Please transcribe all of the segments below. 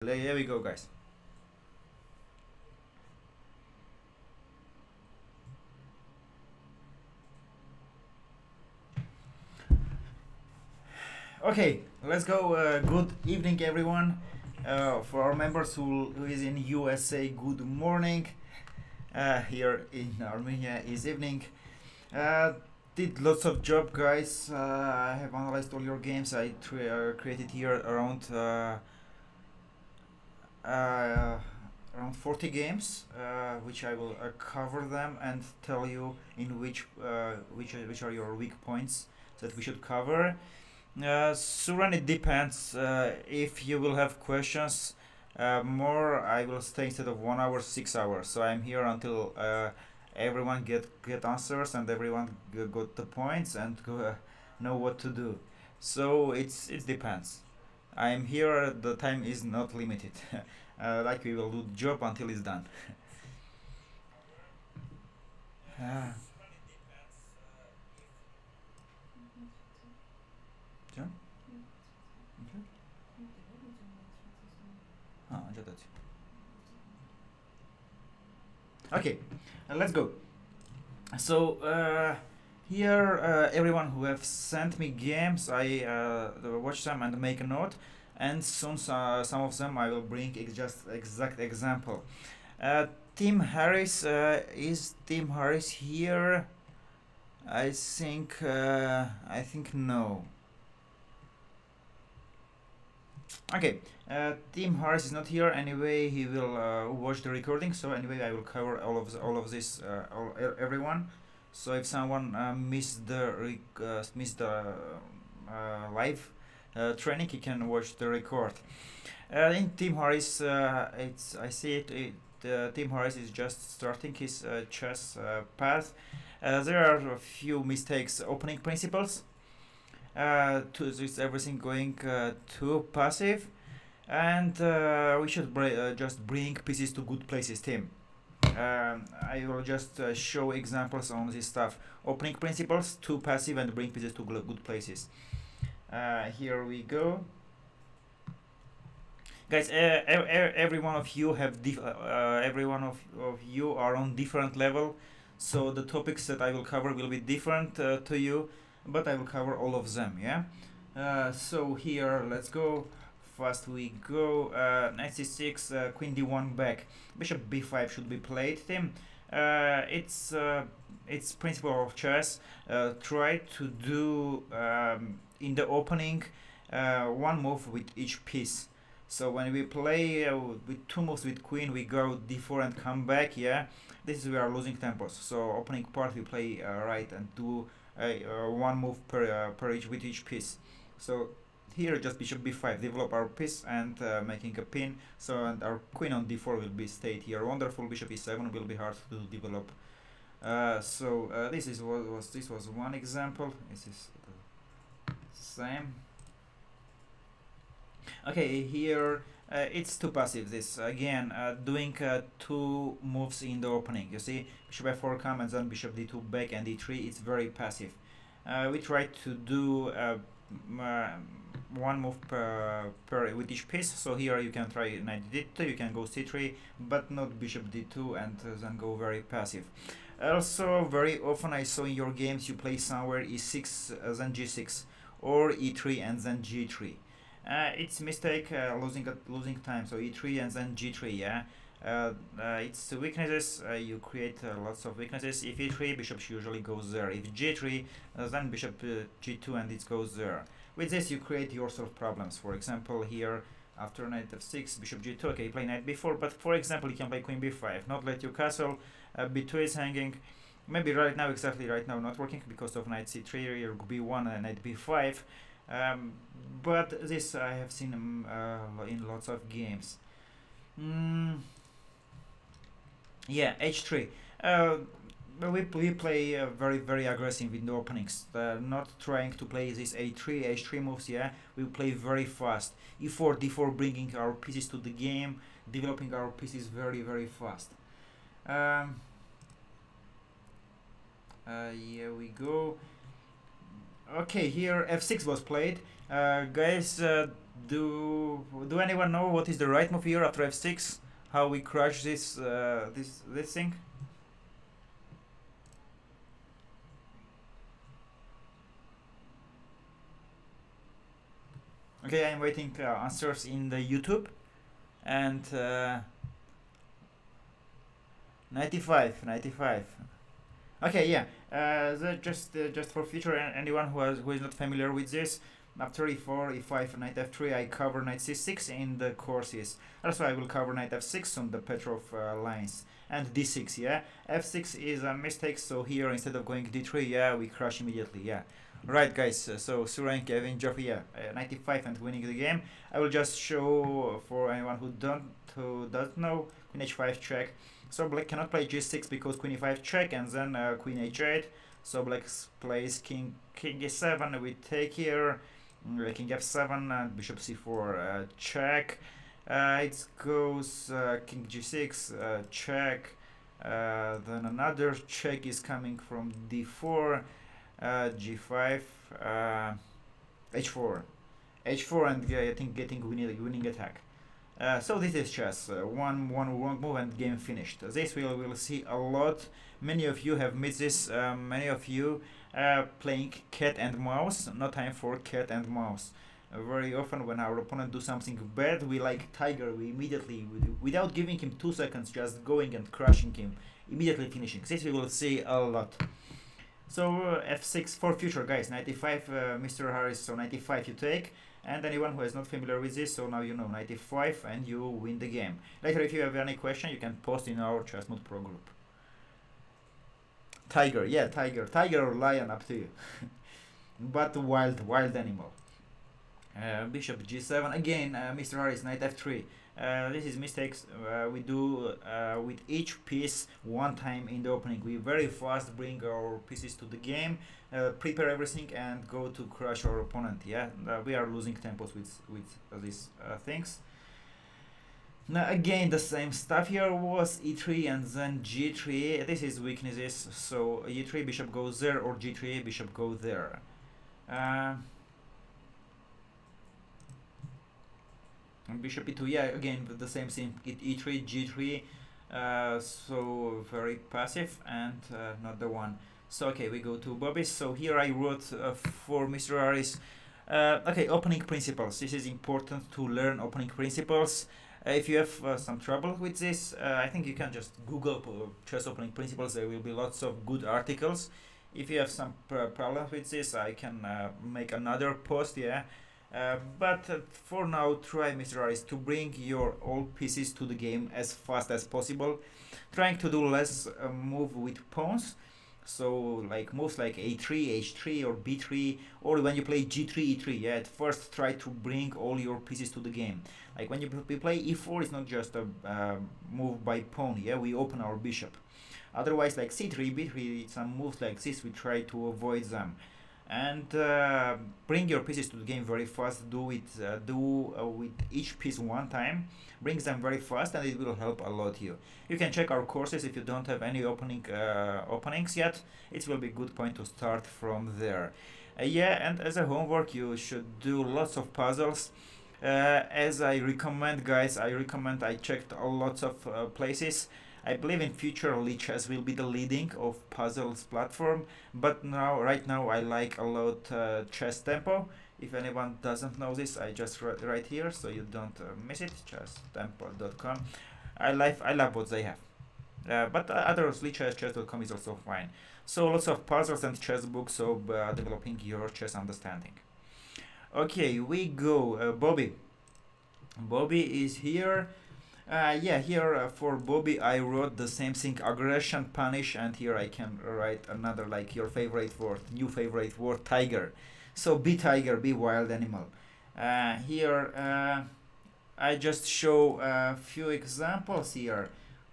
Here we go, guys. Okay, let's go. Good evening, everyone. For our members who is in USA, good morning. Here in Armenia is evening. Uh, did lots of job, guys. I have analyzed all your games. I created here uh, around 40 games, which I will cover them and tell you in which are your weak points that we should cover. Suran, it depends. If you will have questions, more I will stay instead of 1 hour, 6 hours. So I'm here until everyone get answers and everyone got the points and know what to do. So it depends. I'm here. The time is not limited. Like we will do the job until it's done. Ah, John? Okay. Just okay. Let's go. So here, everyone who have sent me games, I watch them and make a note, and soon some of them I will bring just exact example. Uh, Tim Harris, is Tim Harris here? I think no. Okay, Tim Harris is not here. Anyway, he will watch the recording. So anyway, I will cover all of this, everyone. So if someone missed the live training, he can watch the record. In Tim Harris, it's I see Tim Harris is just starting his chess path. There are a few mistakes. Opening principles. To is everything going too passive, and we should just bring pieces to good places, Tim. I will just show examples on this stuff. Opening principles, too passive, and bring pieces to good places. Here we go, guys. Every one of you every one of you are on different level, so the topics that I will cover will be different to you, but I will cover all of them. Yeah. So here, let's go. Fast we go. Knight c6, queen d1 back. Bishop b5 should be played. Tim, it's principle of chess. Try to do in the opening one move with each piece. So when we play with two moves with queen, we go d4 and come back. Yeah, this is we are losing tempos. So opening part we play right and do one move per each with each piece. So here just bishop b5, develop our piece and making a pin. So and our queen on d4 will be stayed here. Wonderful. Bishop e7 will be hard to develop. This was one example. This is the same. Okay, here it's too passive. This again doing two moves in the opening. You see, bishop f4 come and then bishop d2 back and d3. It's very passive. We try to do one move per with each piece. So here you can try knight d2, you can go c3, but not bishop d2 and then go very passive. Also, very often I saw in your games you play somewhere e6 then g6 or e3 and then g3. It's mistake, losing time. So e3 and then g3. Yeah. It's weaknesses. You create lots of weaknesses. If e3, bishop usually goes there. If g3, then bishop g2 and it goes there. With this, you create yourself problems. For example, here after knight f6, bishop g2. Okay, you play knight b4, but for example, you can play queen b5. Not let your castle. b2 is hanging. Maybe exactly right now, not working because of knight c3 or b1 and knight b5. But this I have seen in lots of games. Yeah, h3. We play very aggressive in the openings, not trying to play this h3 moves. Yeah, we play very fast. e4, d4, bringing our pieces to the game, developing our pieces very fast. Here we go. Okay, here f6 was played. Guys, Do anyone know what is the right move here after f6? How we crush this thing? Okay, I'm waiting answers in the YouTube. And 95. Okay, yeah. Just for future anyone who is not familiar with this, after e4, e5, knight f3, I cover knight c6 in the courses. Also, I will cover knight f6 on the Petrov lines, and d6. Yeah, f6 is a mistake. So here, instead of going d3, yeah, we crush immediately. Yeah. Right, guys. So Suran, Kevin, Joffrey, yeah, 95 and winning the game. I will just show for anyone who doesn't know, queen h5 check. So black cannot play g6 because queen e5 check, and then queen h8. So black plays king e7. We take here, king f7 and bishop c4 check. It goes king g6 check. Then another check is coming from d4, g5, h4, and I think getting winning attack. So this is chess. One wrong move and game finished. This we'll see a lot. Many of you have missed this. Many of you playing cat and mouse. No time for cat and mouse. Very often when our opponent do something bad, we like tiger. We immediately, without giving him 2 seconds, just going and crushing him, immediately finishing. This we will see a lot. So f6 for future, guys. 95, Mr. Harris. So 95 you take. And anyone who is not familiar with this, so now you know 95 and you win the game. Later, if you have any question, you can post in our Chessmode Pro group. Tiger, yeah, tiger or lion, up to you. But wild animal. Bishop g7 again. Mr. Harris, knight f3. This is mistakes we do with each piece one time in the opening. We very fast bring our pieces to the game, prepare everything, and go to crush our opponent. Yeah, we are losing tempos with these things. Now again the same stuff here was e3 and then g3. This is weaknesses. So e3 bishop goes there, or g3 bishop go there. Bishop e2, yeah, again the same thing. E3, g3, so very passive and not the one. So okay, we go to Bobby. So here I wrote for Mr. Harris. Okay, opening principles. This is important to learn opening principles. If you have some trouble with this, I think you can just Google chess opening principles. There will be lots of good articles. If you have some problems with this, I can make another post. Yeah. But for now, try, Mr. Harris, to bring your all pieces to the game as fast as possible, trying to do less move with pawns. So like moves like a3, h3, or b3, or when you play g3, e3. Yeah, at first try to bring all your pieces to the game. Like when you play e4, it's not just a move by pawn. Yeah, we open our bishop. Otherwise, like c3, b3, some moves like this, we try to avoid them. And bring your pieces to the game very fast. Do it with each piece one time. Bring them very fast, and it will help a lot you. You can check our courses if you don't have any openings yet. It will be a good point to start from there. Yeah, and as a homework, you should do lots of puzzles. As I recommend, guys, I checked a lots of places. I believe in future Lichess will be the leading of puzzles platform, but right now I like a lot Chess Tempo. If anyone doesn't know this, I just write here so you don't miss it. ChessTempo.com. I love what they have. But others, Lichess, chess.com is also fine. So lots of puzzles and chess books, so developing your chess understanding. Okay, we go. Bobby. Bobby is here. Yeah, here for Bobby I wrote the same thing: aggression, punish, and here I can write another, like your favorite word, new favorite word, tiger. So be tiger, be wild animal. Here I just show a few examples here.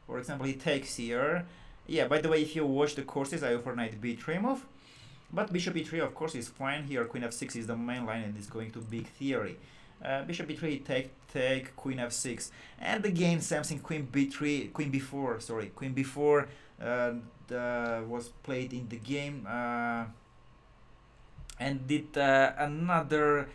For example, he takes here. Yeah, by the way, if you watch the courses, I offer knight b3 move, but bishop e3 of course is fine. Here queen f6 is the main line and is going to big theory. Bishop b3, take queen f6, and again something, queen b3, queen b4, sorry, queen b4 was played in the game, and did another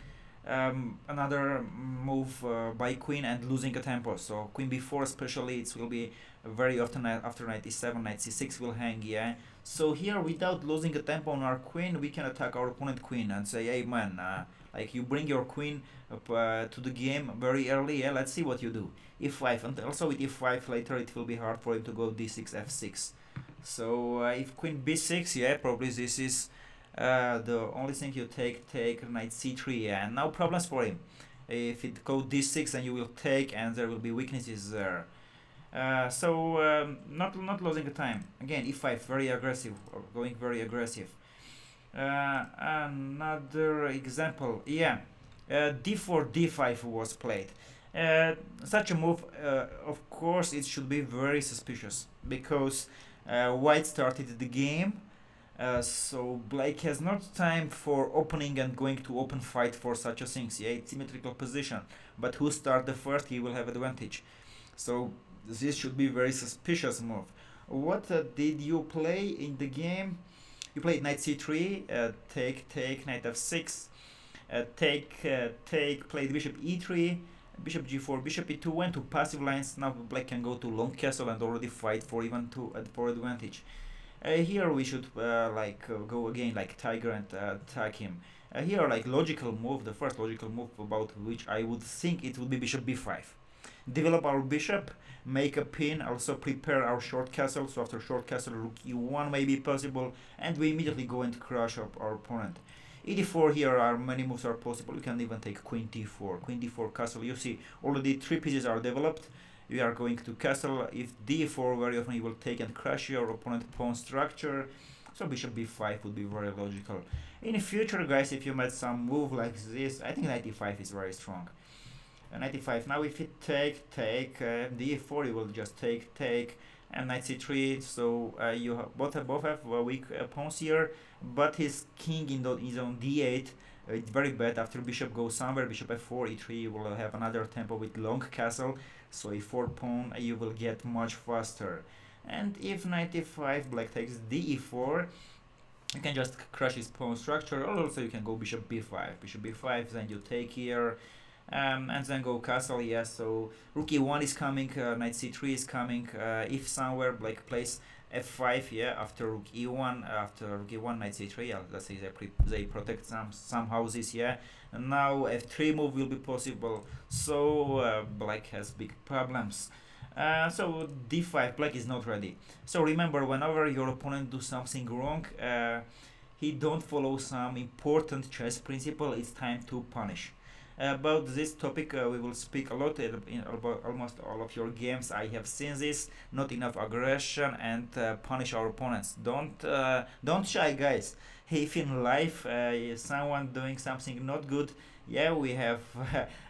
another move by queen and losing a tempo. So queen b4 especially, it will be very often after knight e7, knight c6 will hang, yeah. So here, without losing a tempo on our queen, we can attack our opponent queen and say, hey man, like you bring your queen up to the game very early, yeah, let's see what you do. e5, and also with e5 later it will be hard for him to go d6, f6. So if queen b6, yeah, probably this is the only thing you take knight c3, yeah, and now problems for him. If it goes d6, then you will take, and there will be weaknesses there. Not losing the time. Again, e5, very aggressive, or going very aggressive. Another example, yeah, d4, d5 was played. Such a move, of course, it should be very suspicious because white started the game. So Blake has not time for opening and going to open fight for such a things. Yeah, it's symmetrical position, but who start the first, he will have advantage. So this should be very suspicious move. What did you play in the game? You played knight c3, take knight f6, played bishop e3, bishop g4, bishop e2, went to passive lines. Now black can go to long castle and already fight for even for advantage. Here we should go again like tiger and attack him. Here, like logical move, the first logical move about which I would think it would be bishop b5. Develop our bishop, make a pin, also prepare our short castle. So after short castle, rook e1 may be possible, and we immediately go and crush up our opponent. e4, here are many moves are possible. You can even take queen d4 castle. You see already 3 pieces are developed. We are going to castle. If d4, very often you will take and crush your opponent pawn structure. So bishop b5 would be very logical. In the future, guys, if you met some move like this, I think knight e5 is very strong. Knight e5. Now if you take d4, you will just take, and knight c3. So you both have weak pawns here, but his king is on d8. It's very bad. After bishop goes somewhere, bishop f4, e3, you will have another tempo with long castle. So e4 pawn, you will get much faster. And if knight e5, black takes d4, you can just crush his pawn structure, or also you can go bishop b5, then you take here, and then go castle. Yes, so rook e1 is coming, knight c3 is coming. If somewhere black plays f5, yeah, after rook e1, knight c3, yeah, let's say they protect some houses, yeah. And now f3 move will be possible. So black has big problems. So d5, black is not ready. So remember, whenever your opponent do something wrong, he don't follow some important chess principle, it's time to punish. About this topic, we will speak a lot in about almost all of your games. I have seen this, not enough aggression, and punish our opponents. Don't shy, guys. If in life someone doing something not good, yeah, we have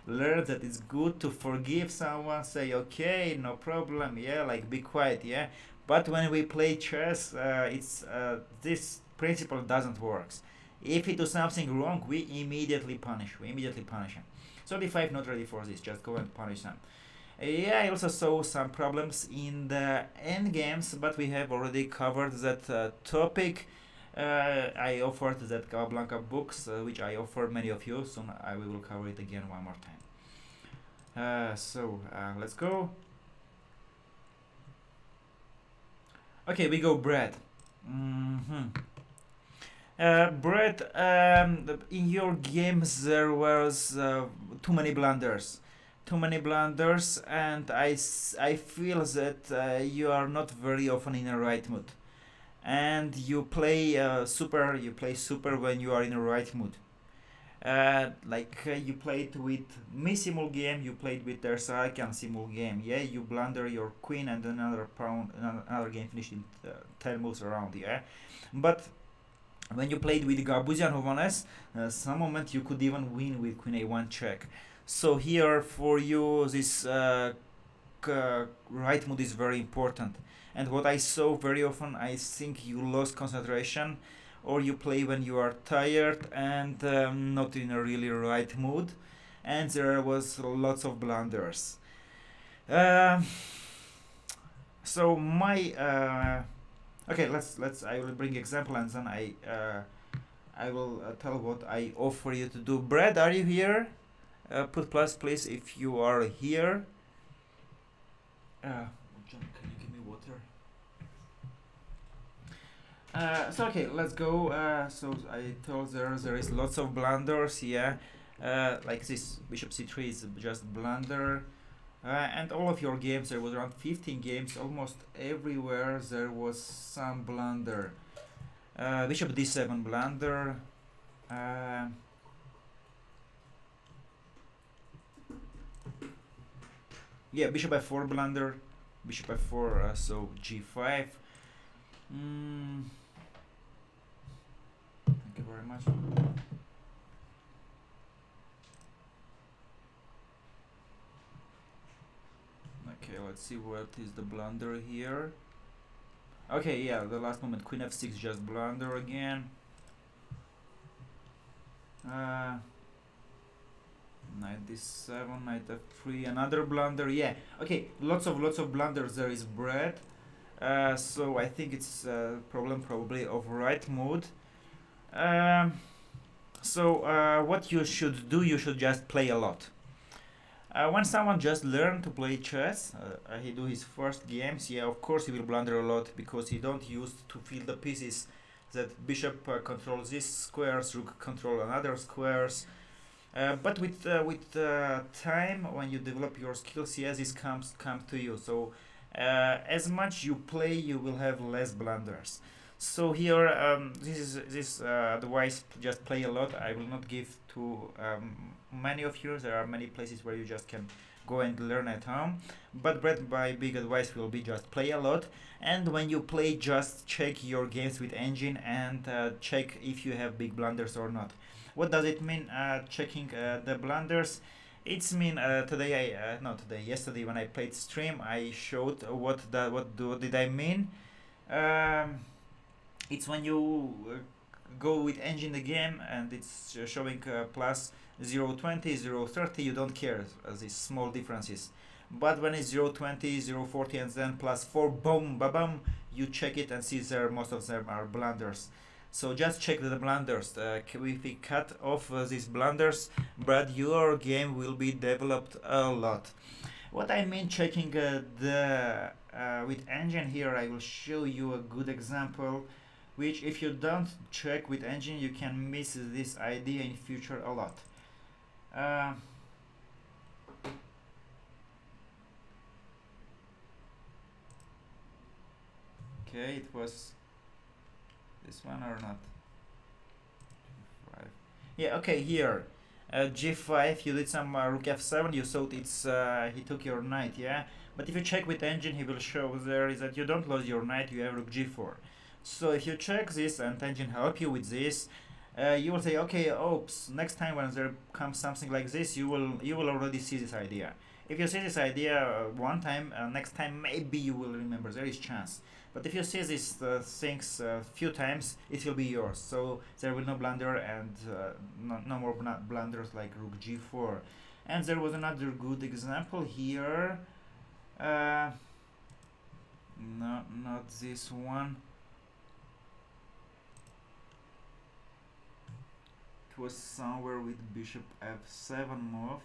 learned that it's good to forgive someone, say okay, no problem, yeah, like be quiet, yeah. But when we play chess, it's this principle doesn't work. If he do something wrong, we immediately punish him. So d5 not ready for this, just go and punish him. Yeah, I also saw some problems in the end games, but we have already covered that topic. I offered that Capablanca books, which I offered many of you. Soon I will cover it again one more time. Let's go. Okay, we go bread. Brett, in your games there was too many blunders, and I feel that you are not very often in a right mood, and you play super when you are in a right mood. You played with me simul game, you played with their Sarakan simul game. Yeah, you blunder your queen and another pawn, another game finished in 10 moves around. Yeah, but when you played with Gabuzian Hovanes, some moment you could even win with queen a1 check. So here for you this right mood is very important. And what I saw very often, I think you lost concentration, or you play when you are tired and not in a really right mood, and there was lots of blunders. So my okay, let's I will bring example, and then I will tell what I offer you to do. Brad, are you here? Put plus please if you are here. John, can you give me water? So okay, let's go. So I told there is lots of blunders, yeah. Like this bishop c3 is just blunder. And all of your games, there was around 15 games, almost everywhere there was some blunder. Bishop d7 blunder. Yeah, bishop f4 blunder. Bishop f4, so g5. Thank you very much. Okay, let's see what is the blunder here. Okay, yeah, the last moment, queen f6 just blunder again. Knight d7, knight f3, another blunder. Yeah, okay, lots of blunders. There is Brad. So I think it's a problem probably of right mode. What you should do, you should just play a lot. When someone just learn to play chess, he do his first games, yeah, of course he will blunder a lot because he don't used to feel the pieces that bishop controls these squares, rook control another squares. But with time, when you develop your skills, yes, this come to you. So as much you play, you will have less blunders. So here, this advice: just play a lot. I will not give to many of you. There are many places where you just can go and learn at home. But my big advice will be just play a lot. And when you play, just check your games with engine and check if you have big blunders or not. What does it mean, checking the blunders? It's mean yesterday when I played stream, I showed what did I mean. It's when you go with engine the game and it's showing plus 0.20, 0.30, you don't care these small differences. But when it's 0.20, 0.40 and then plus 4, boom, ba-bum, you check it and see there most of them are blunders. So just check the blunders. If we cut off these blunders, but your game will be developed a lot. What I mean checking with engine here, I will show you a good example, which if you don't check with engine, you can miss this idea in future a lot. Okay, it was this one or not? G5. Yeah, okay, here. G5, you did some rook f7, you thought it's he took your knight, yeah? But if you check with engine, he will show there is that you don't lose your knight, you have rook g4. So if you check this and engine help you with this, you will say, okay, oops, next time when there comes something like this, you will already see this idea. If you see this idea one time, next time maybe you will remember, there is chance. But if you see these things a few times, it will be yours. So there will no blunder and no more blunders like rook g4. And there was another good example here. No, not this one. It was somewhere with bishop f7 move.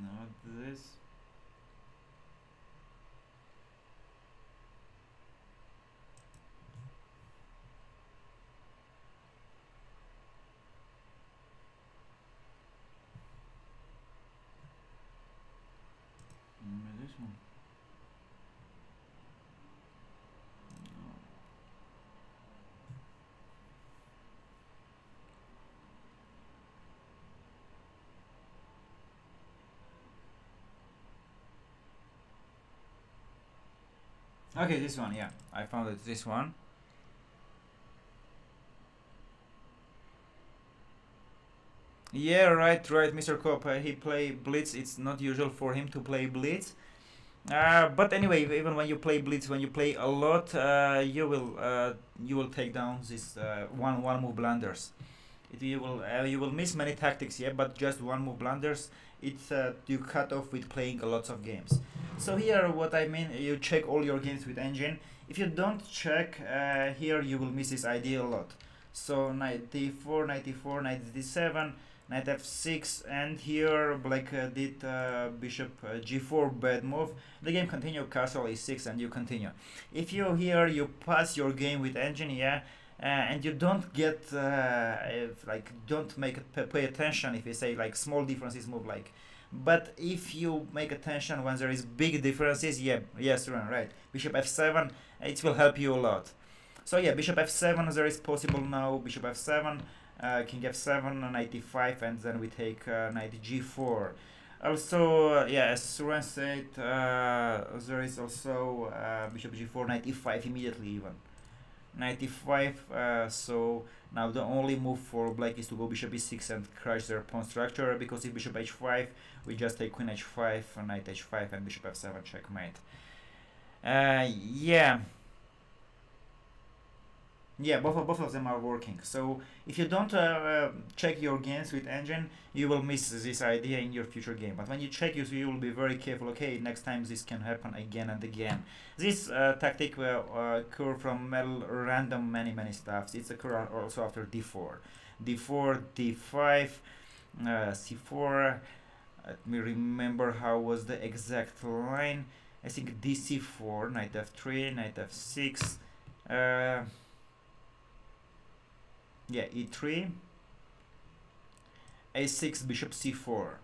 Not this. Maybe this one. Okay, this one, yeah, I found it, this one. Yeah, right, Mr. Kopp, he play Blitz, it's not usual for him to play Blitz. But anyway, even when you play Blitz, when you play a lot, you will take down this one move blunders. You will miss many tactics, yeah, but just one move blunders, it's you cut off with playing a lots of games. So here, what I mean, you check all your games with engine. If you don't check here, you will miss this idea a lot. So knight d4, knight d4, knight d7, knight f6, and here black did bishop g4, bad move. The game continue, castle e6, and you continue. If you here you pass your game with engine, yeah, and you don't get like don't make pay attention if you say like small differences move like. But if you make attention when there is big differences, yeah, yes, right, bishop f7, it will help you a lot. So yeah, bishop f7 there is possible now, bishop f7, king f7, knight e5, and then we take knight g4. Also, yeah, as Suran said, there is also bishop g4, knight e5 immediately even. Knight e5, so now the only move for black is to go bishop e6 and crush their pawn structure, because if bishop h5, we just take queen h5, knight h5, and bishop f7 checkmate. Yeah. Yeah, both of them are working. So if you don't check your games with engine, you will miss this idea in your future game. But when you check, you will be very careful. Okay, next time this can happen again and again. This tactic will occur from random many stuffs. It's occur also after d4, d4, d5, c4. Let me remember how was the exact line. I think dc4, knight f3, knight f6. Yeah, e3, a6, bishop c4.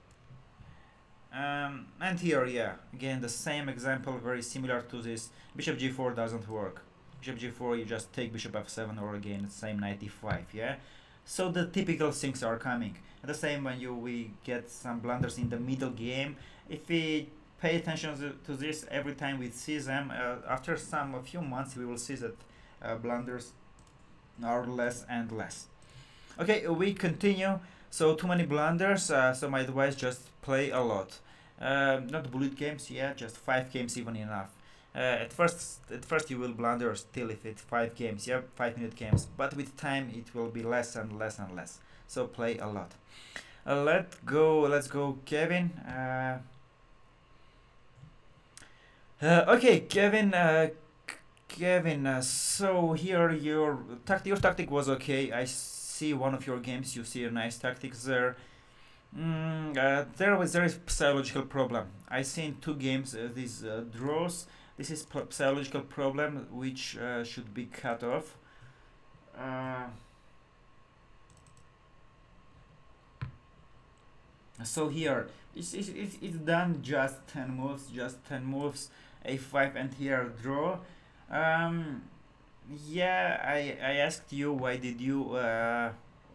And here, yeah, again the same example, very similar to this. Bishop g4 doesn't work. Bishop g4, you just take bishop f7, or again the same knight e5. Yeah, so the typical things are coming. And the same when we get some blunders in the middle game. If we pay attention to this every time we see them, after a few months we will see that blunders are less and less. Okay, we continue. So too many blunders, so my advice, just play a lot. Not bullet games, yeah, just 5 games even enough. At first you will blunder still if it's 5 games, yeah, 5-minute games, but with time it will be less and less and less. So play a lot. Let's go Kevin. Okay, Kevin, so here your tactic was okay. I see one of your games, you see a nice tactics there. There is psychological problem. I see in 2 games these draws. This is psychological problem which should be cut off. So here it's done just 10 moves, a5, and here draw. Yeah, I asked you why did you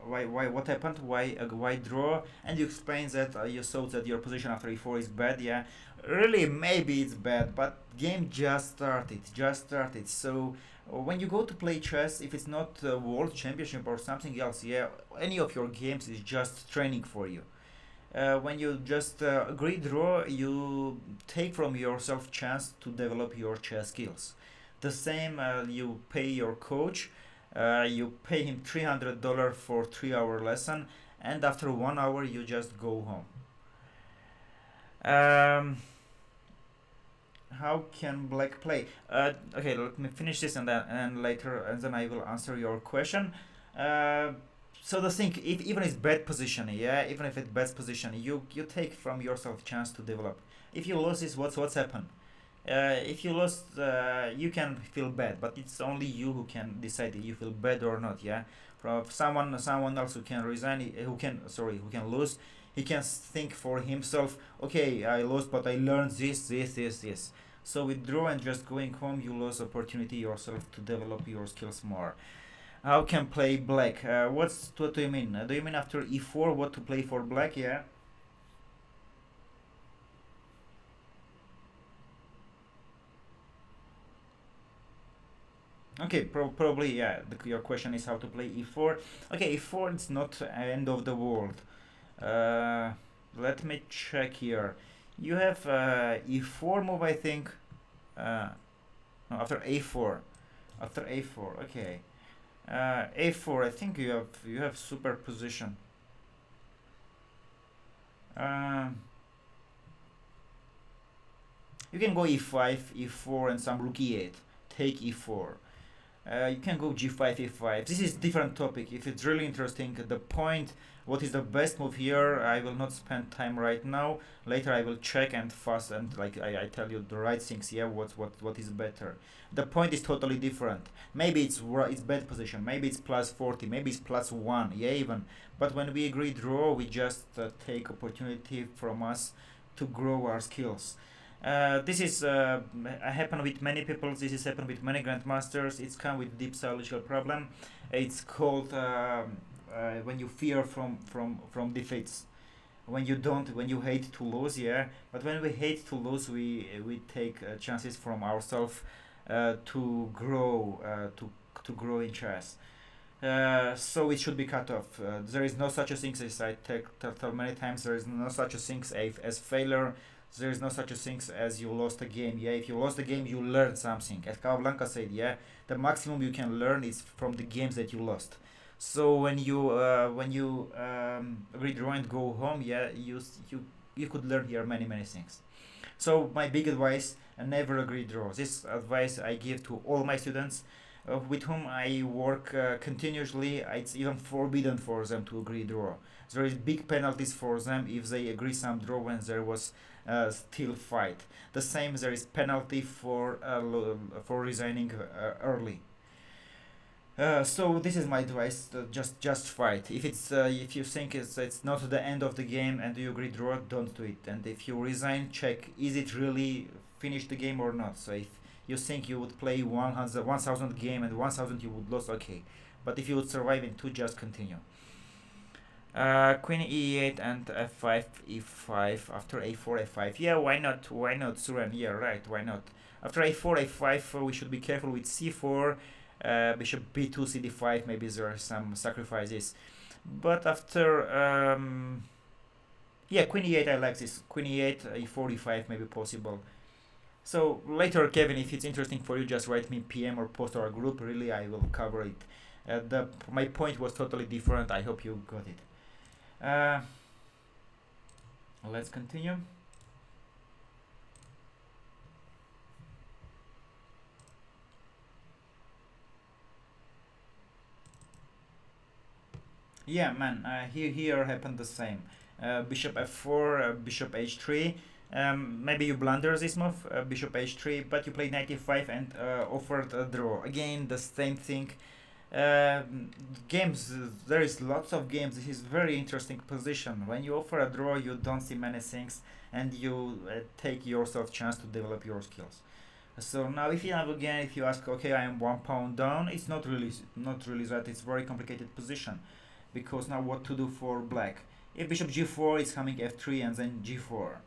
why what happened, why draw, and you explained that you thought that your position after e4 is bad. Yeah, really maybe it's bad, but game just started. So when you go to play chess, if it's not a world championship or something else, yeah, any of your games is just training for you. When you just agree draw, you take from yourself chance to develop your chess skills. The same, you pay your coach, you pay him $300 for 3-hour lesson, and after 1 hour you just go home. How can black play? Okay, let me finish this and then I will answer your question. So the thing, even it's bad position, yeah, even if it's bad position, you take from yourself chance to develop. If you lose this, what's happened? If you lost, you can feel bad, but it's only you who can decide if you feel bad or not. Yeah, from someone else who can resign, who can lose, he can think for himself. Okay, I lost, but I learned this. So withdraw and just going home, you lose opportunity yourself to develop your skills more. How can play black? What do you mean? Do you mean after e4 what to play for black? Yeah. Okay, probably, yeah. Your question is how to play e4. Okay, e4 it's not end of the world. Let me check here. You have e4 move, I think. No, after a4. Okay. A4. I think you have super position. Um, you can go E5, E4, and some rook E8. Take E4. You can go G5, E5. This is different topic. If it's really interesting, the point, what is the best move here, I will not spend time right now. Later I will check and fast and like I tell you the right things. Yeah, what is better. The point is totally different. Maybe it's bad position. Maybe it's plus 40. Maybe it's plus 1. Yeah, even. But when we agree draw, we just take opportunity from us to grow our skills. This is happen with many people. This is happen with many grandmasters. It's come with deep psychological problem. It's called when you fear from defeats. When you hate to lose, yeah. But when we hate to lose, we take chances from ourselves to grow to grow in chess. So it should be cut off. There is no such a thing as tell many times. There is no such a thing as failure. There is no such a thing as you lost a game. Yeah, if you lost a game, you learned something. As Capablanca said, yeah, the maximum you can learn is from the games that you lost. So when you redraw and go home, yeah, you could learn here many things. So my big advice: never agree draw. This advice I give to all my students with whom I work continuously. It's even forbidden for them to agree draw. There is big penalties for them if they agree some draw when there was still fight. The same there is penalty for resigning early. So this is my advice. Just fight. If you think it's not the end of the game and you agree draw, don't do it. And if you resign, check is it really finished the game or not. So if you think you would play 1,000 game and 1,000 you would lose, okay. But if you would survive in two, just continue. Queen e8 and f5, e5 after a4, a5. Yeah, why not? Why not, Suren? Yeah, right. Why not? After a4, a5, we should be careful with c4, bishop b2, cd5. Maybe there are some sacrifices. But after yeah, queen e8, I like this. Queen e8, e4, e5 may be possible. So later, Kevin, if it's interesting for you, just write me PM or post our group. Really, I will cover it. My point was totally different. I hope you got it. Let's continue. Yeah, man. Here happened the same. Bishop f4, bishop h3. Maybe you blunder this move, bishop h3, but you played knight e5 and offered a draw. Again, the same thing. Games, there is lots of games. This is very interesting position. When you offer a draw, you don't see many things, and you take yourself chance to develop your skills. So now, if you have again, if you ask, okay, I am 1 pawn down, it's not really that. It's very complicated position, because now what to do for black? If bishop g4, it's coming f3 and then g4.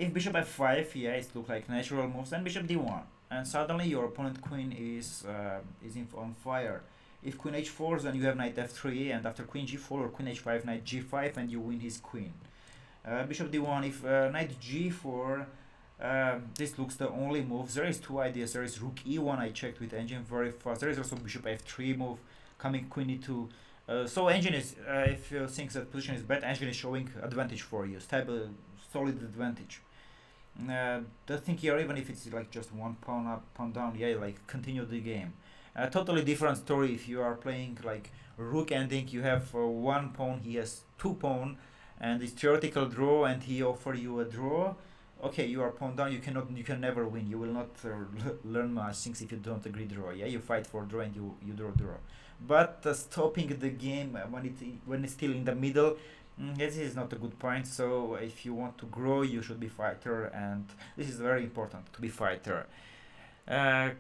If bishop f5, yeah, it looks like natural moves, and bishop d1, and suddenly your opponent queen is on fire. If queen h4, then you have knight f3, and after queen g4 or queen h5, knight g5, and you win his queen. Bishop d1, if knight g4, this looks the only move. There is two ideas. There is rook e1, I checked with engine very fast. There is also bishop f3 move, coming queen e2. So engine is, if you think that position is bad, engine is showing advantage for you, stable, solid advantage. The thing here, even if it's like just 1 pawn up, pawn down, yeah, like continue the game. Totally different story if you are playing like rook ending. You have 1 pawn, he has 2 pawn, and it's theoretical draw, and he offer you a draw. Okay, you are pawn down. You can never win. You will not learn much things if you don't agree draw. Yeah, you fight for draw and you draw. But stopping the game when it's still in the middle, this is not a good point. So if you want to grow, you should be fighter, and this is very important to be fighter. Uh,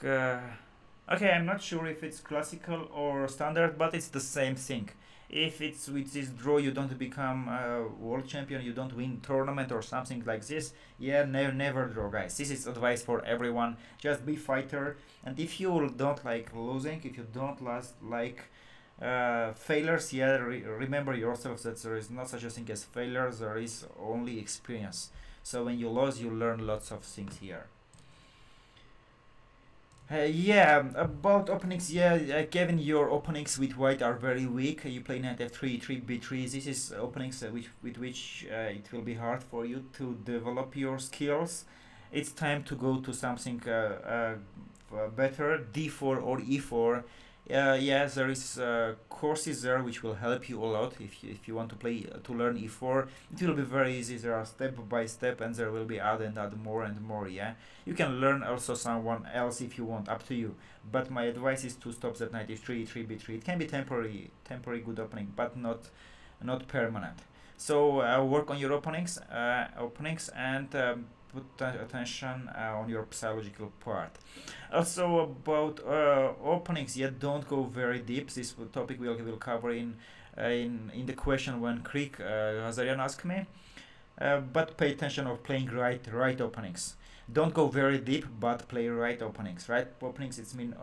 okay, I'm not sure if it's classical or standard, but it's the same thing. If it's with this draw, you don't become a world champion, you don't win tournament or something like this. Yeah, never draw, guys. This is advice for everyone. Just be fighter, and if you don't like losing, if you don't like failures, yeah, remember yourself that there is not such a thing as failure. There is only experience. So when you lose, you learn lots of things here. Yeah, about openings, yeah, Kevin, your openings with white are very weak. You play knight f3, 3b3. This is openings with which it will be hard for you to develop your skills. It's time to go to something better, d4 or e4. Yes, there is courses there which will help you a lot if you want to play to learn e4. It will be very easy. There are step by step, and there will be add and add more and more. Yeah, you can learn also someone else if you want, up to you. But my advice is to stop that knight f3, 3b3. It can be temporary good opening, but not permanent. So work on your openings, and put attention on your psychological part. Also about openings, yeah, don't go very deep. This topic will cover in the question when Krik Hazarian asked me. But pay attention of playing right openings. Don't go very deep, but play right openings. Right openings, it's mean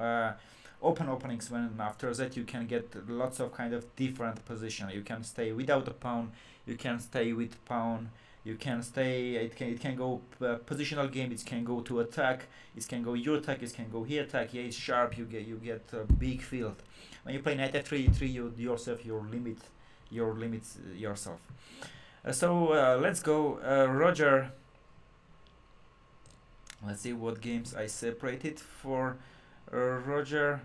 open openings. When after that you can get lots of kind of different position. You can stay without a pawn. You can stay with pawn. You can stay. It can go positional game. It can go to attack. It can go your attack. It can go here attack. Yeah, it's sharp. You get a big field. When you play knight f3, you yourself your limits yourself. So let's go, Roger. Let's see what games I separated for Roger.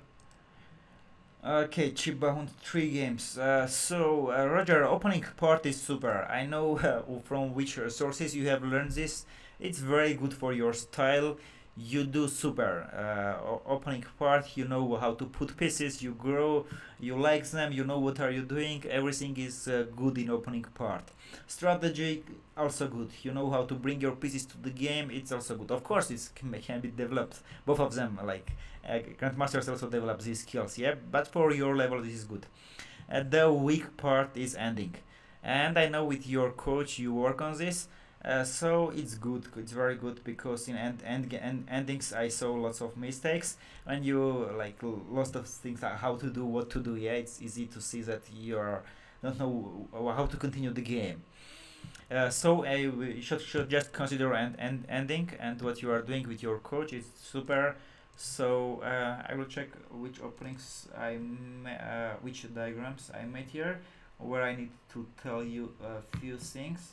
Okay, Chibahund 3 games. Roger, opening part is super. I know from which sources you have learned this. It's very good for your style. You do super. Opening part, you know how to put pieces. You grow. You like them. You know what are you doing. Everything is good in opening part. Strategy also good. You know how to bring your pieces to the game. It's also good. Of course, it can be developed. Both of them, like grandmasters, also develop these skills. Yeah, but for your level, this is good. The weak part is ending, and I know with your coach you work on this. So it's good. It's very good because in endings I saw lots of mistakes, and you like lots of things like how to do, what to do. Yeah, it's easy to see that you are don't know how to continue the game. So we should just consider ending, and what you are doing with your coach is super. So I will check which openings which diagrams I made here, where I need to tell you a few things.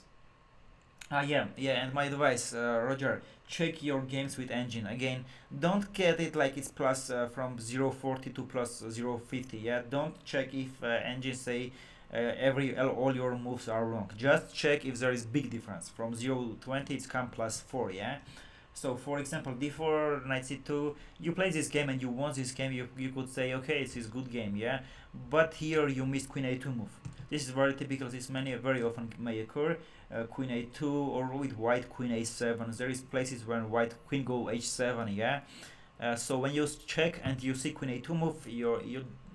Yeah, and my advice, Roger, check your games with engine. Again, don't get it like it's plus from 040 to plus 050. Yeah, don't check if engine say all your moves are wrong. Just check if there is big difference. From 020 it's come plus 4, yeah? So for example, d4, knight c2, you play this game and you won this game, you could say, okay, it's a good game, yeah? But here you missed queen a2 move. This is very typical, this very often may occur. Queen a2 or with white queen a7. There is places when white queen go h7, yeah? So when you check and you see queen a2 move, you're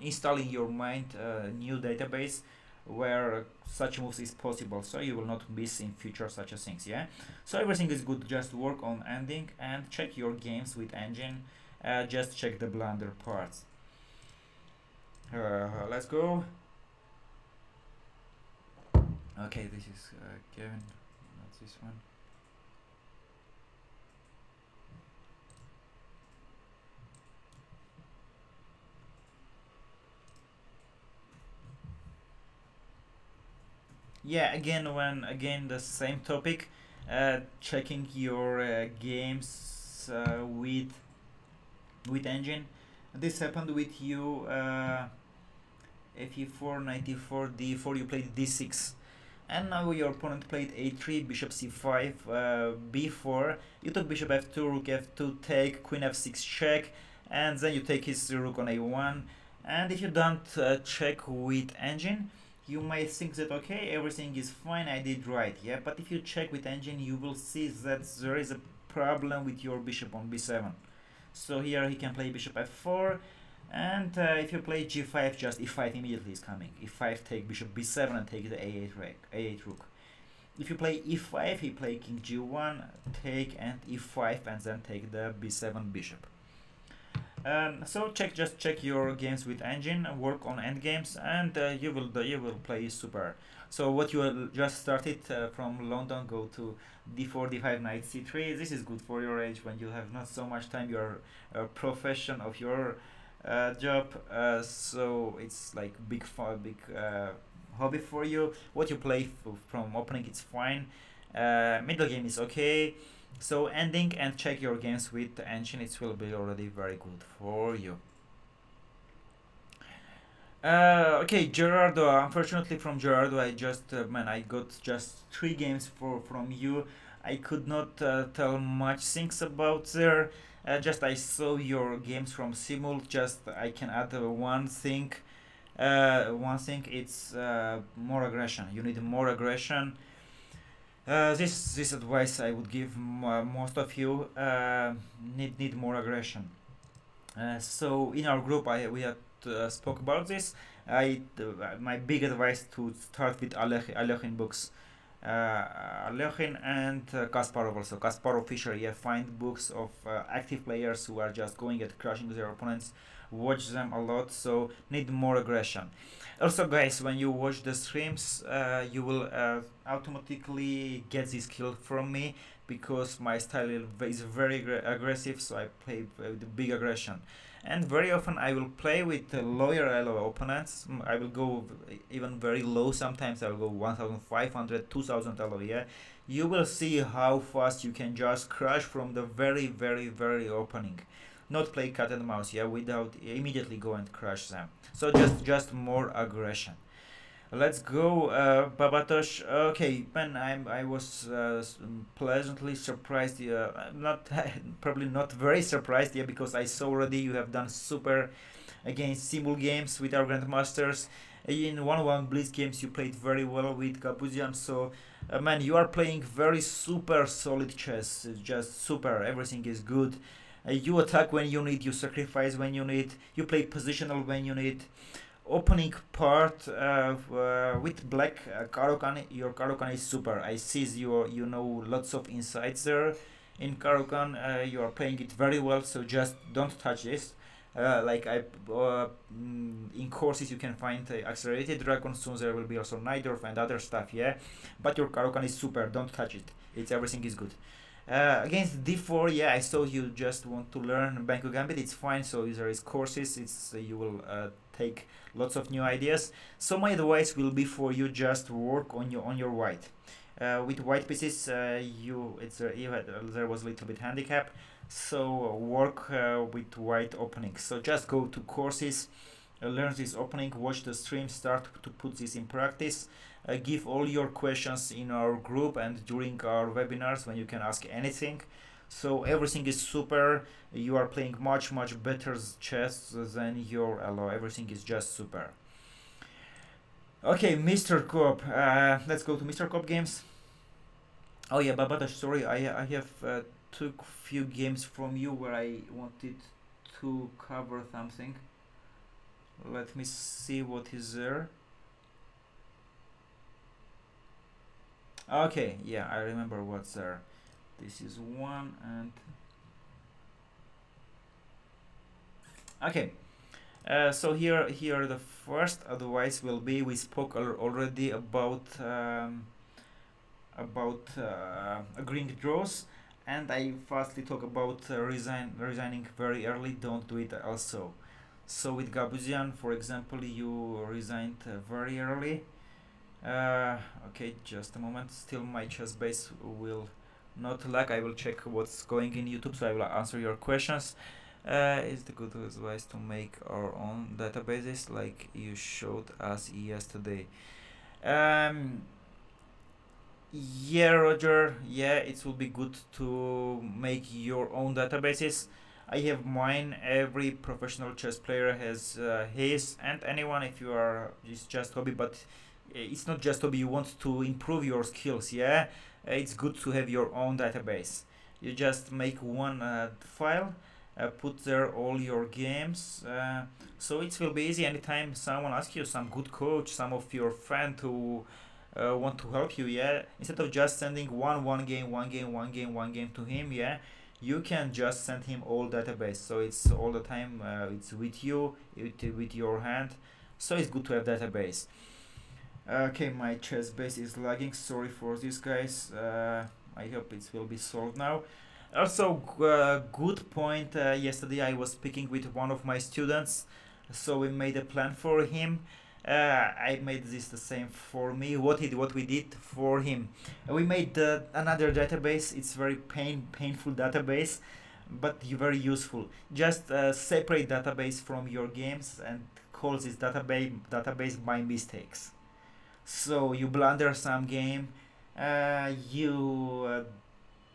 installing your mind a new database where such moves is possible, so you will not miss in future such a things. Yeah, so everything is good. Just work on ending and check your games with engine. Just check the blunder parts. Let's go. Okay, this is Kevin, not this one. Yeah, again the same topic, checking your games with engine. This happened with you. Fe4, 94, d4. You played d6, and now your opponent played a3, bishop c5, b4. You took bishop f2, rook f2, take, queen f6 check, and then you take his rook on a1. And if you don't check with engine, you may think that okay, everything is fine, I did right, yeah, but if you check with engine you will see that there is a problem with your bishop on b7. So here he can play bishop f4, and if you play g5, just e5 immediately is coming. e5 take bishop b7 and take the a8 rook. If you play e5, he play king g1, take, and e5, and then take the b7 bishop. So just check your games with engine, work on end games, and you will play super. So what you just started from London, go to d4, d5, knight c3. This is good for your age when you have not so much time. Your profession of your job, so it's like big hobby for you. What you play from opening, it's fine. Middle game is okay. So ending and check your games with the engine, it will be already very good for you. Okay, Gerardo. Unfortunately, from Gerardo, I just man, I got just 3 games from you. I could not tell much things about there. Just I saw your games from Simul. Just I can add one thing. One thing, it's more aggression. You need more aggression. This advice I would give most of you. Need more aggression. So in our group, we had spoke about this. My big advice to start with Alechin books. Alechin and Kasparov also. Kasparov, Fischer, yeah, find books of active players who are just going at crushing their opponents. Watch them a lot. So need more aggression. Also, guys, when you watch the streams, you will automatically get this skill from me because my style is very aggressive. So I play with big aggression, and very often I will play with lower elo opponents. I will go even very low. Sometimes I will go 1500, 2000 elo. Yeah, you will see how fast you can just crush from the very opening. Not play cat and mouse, yeah, without immediately go and crush them. So just more aggression. Let's go, Babatosh. Okay, man, I was pleasantly surprised. Not probably not very surprised, yeah, because I saw already you have done super against Simul games with our grandmasters. In 1-1 Blitz games, you played very well with Gabuzian. So, man, you are playing very super solid chess. It's just super. Everything is good. You attack when you need. You sacrifice when you need. You play positional when you need. Opening part with black Caro-Kann, your Caro-Kann is super. I see you know lots of insights there in Caro-Kann. You are playing it very well, so just don't touch this. In courses you can find accelerated dragon. Soon there will be also Nidorf and other stuff, yeah. But your Caro-Kann is super. Don't touch it. It's everything is good. Against d4, yeah, I saw you just want to learn Banco Gambit. It's fine. So there is courses. It's you will take lots of new ideas. So my advice will be for you just work on your white. With white pieces, there was a little bit handicap. So work with white openings. So just go to courses, learn this opening, watch the stream, start to put this in practice. Give all your questions in our group and during our webinars when you can ask anything. So everything is super. You are playing much better chess than your elo. Everything is just super. Okay, Mr. Coop. Let's go to Mr. Coop games. Oh yeah, Babatosh, sorry, I have took few games from you where I wanted to cover something. Let me see what is there. Okay, yeah, I remember what's there. This is one and okay. So here the first advice will be, we spoke already about agreeing draws, and I firstly talk about resigning very early. Don't do it also. So with Gabuzian, for example, you resigned very early. Okay, just a moment. Still, my chess base will not lag. I will check what's going in YouTube, so I will answer your questions. Is the good advice to make our own databases like you showed us yesterday? Yeah, Roger. Yeah, it will be good to make your own databases. I have mine. Every professional chess player has his, and anyone, if you are, it's just hobby, but it's not just hobby. You want to improve your skills. Yeah, it's good to have your own database. You just make one file, put there all your games, so it will be easy. Anytime someone asks you, some good coach, some of your friend who want to help you, yeah, instead of just sending one game to him, yeah, you can just send him all database, so it's all the time, it's with you, with your hand, so it's good to have database. Okay, my chess base is lagging, sorry for this, guys. I hope it will be solved now. Also, good point, yesterday I was speaking with one of my students, so we made a plan for him. I made this the same for me. What we did for him, we made another database. It's very painful database, but very useful. Just separate database from your games and call this database by mistakes. So you blunder some game, you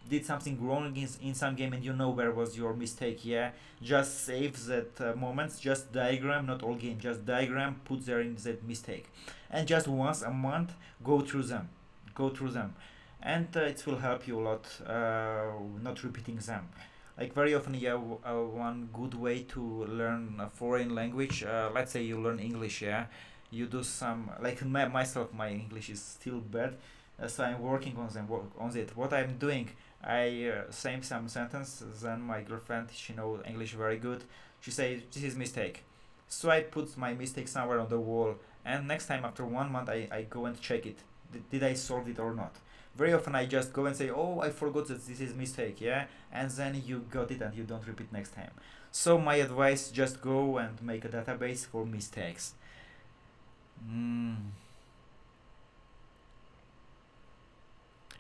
did something wrong in some game, and you know where was your mistake. Yeah, just save that moments, just diagram, not all game, just diagram, put there in that mistake, and just once a month go through them, and it will help you a lot, not repeating them. Like very often, yeah, one good way to learn a foreign language, let's say you learn English, yeah, you do some, like myself, my English is still bad, so I'm working on it. What I'm doing, I say some sentence, then my girlfriend, she know English very good, she say this is mistake, so I put my mistake somewhere on the wall, and next time after 1 month I go and check it. Did I solve it or not? Very often I just go and say, oh, I forgot that this is mistake, yeah, and then you got it and you don't repeat next time. So my advice, just go and make a database for mistakes.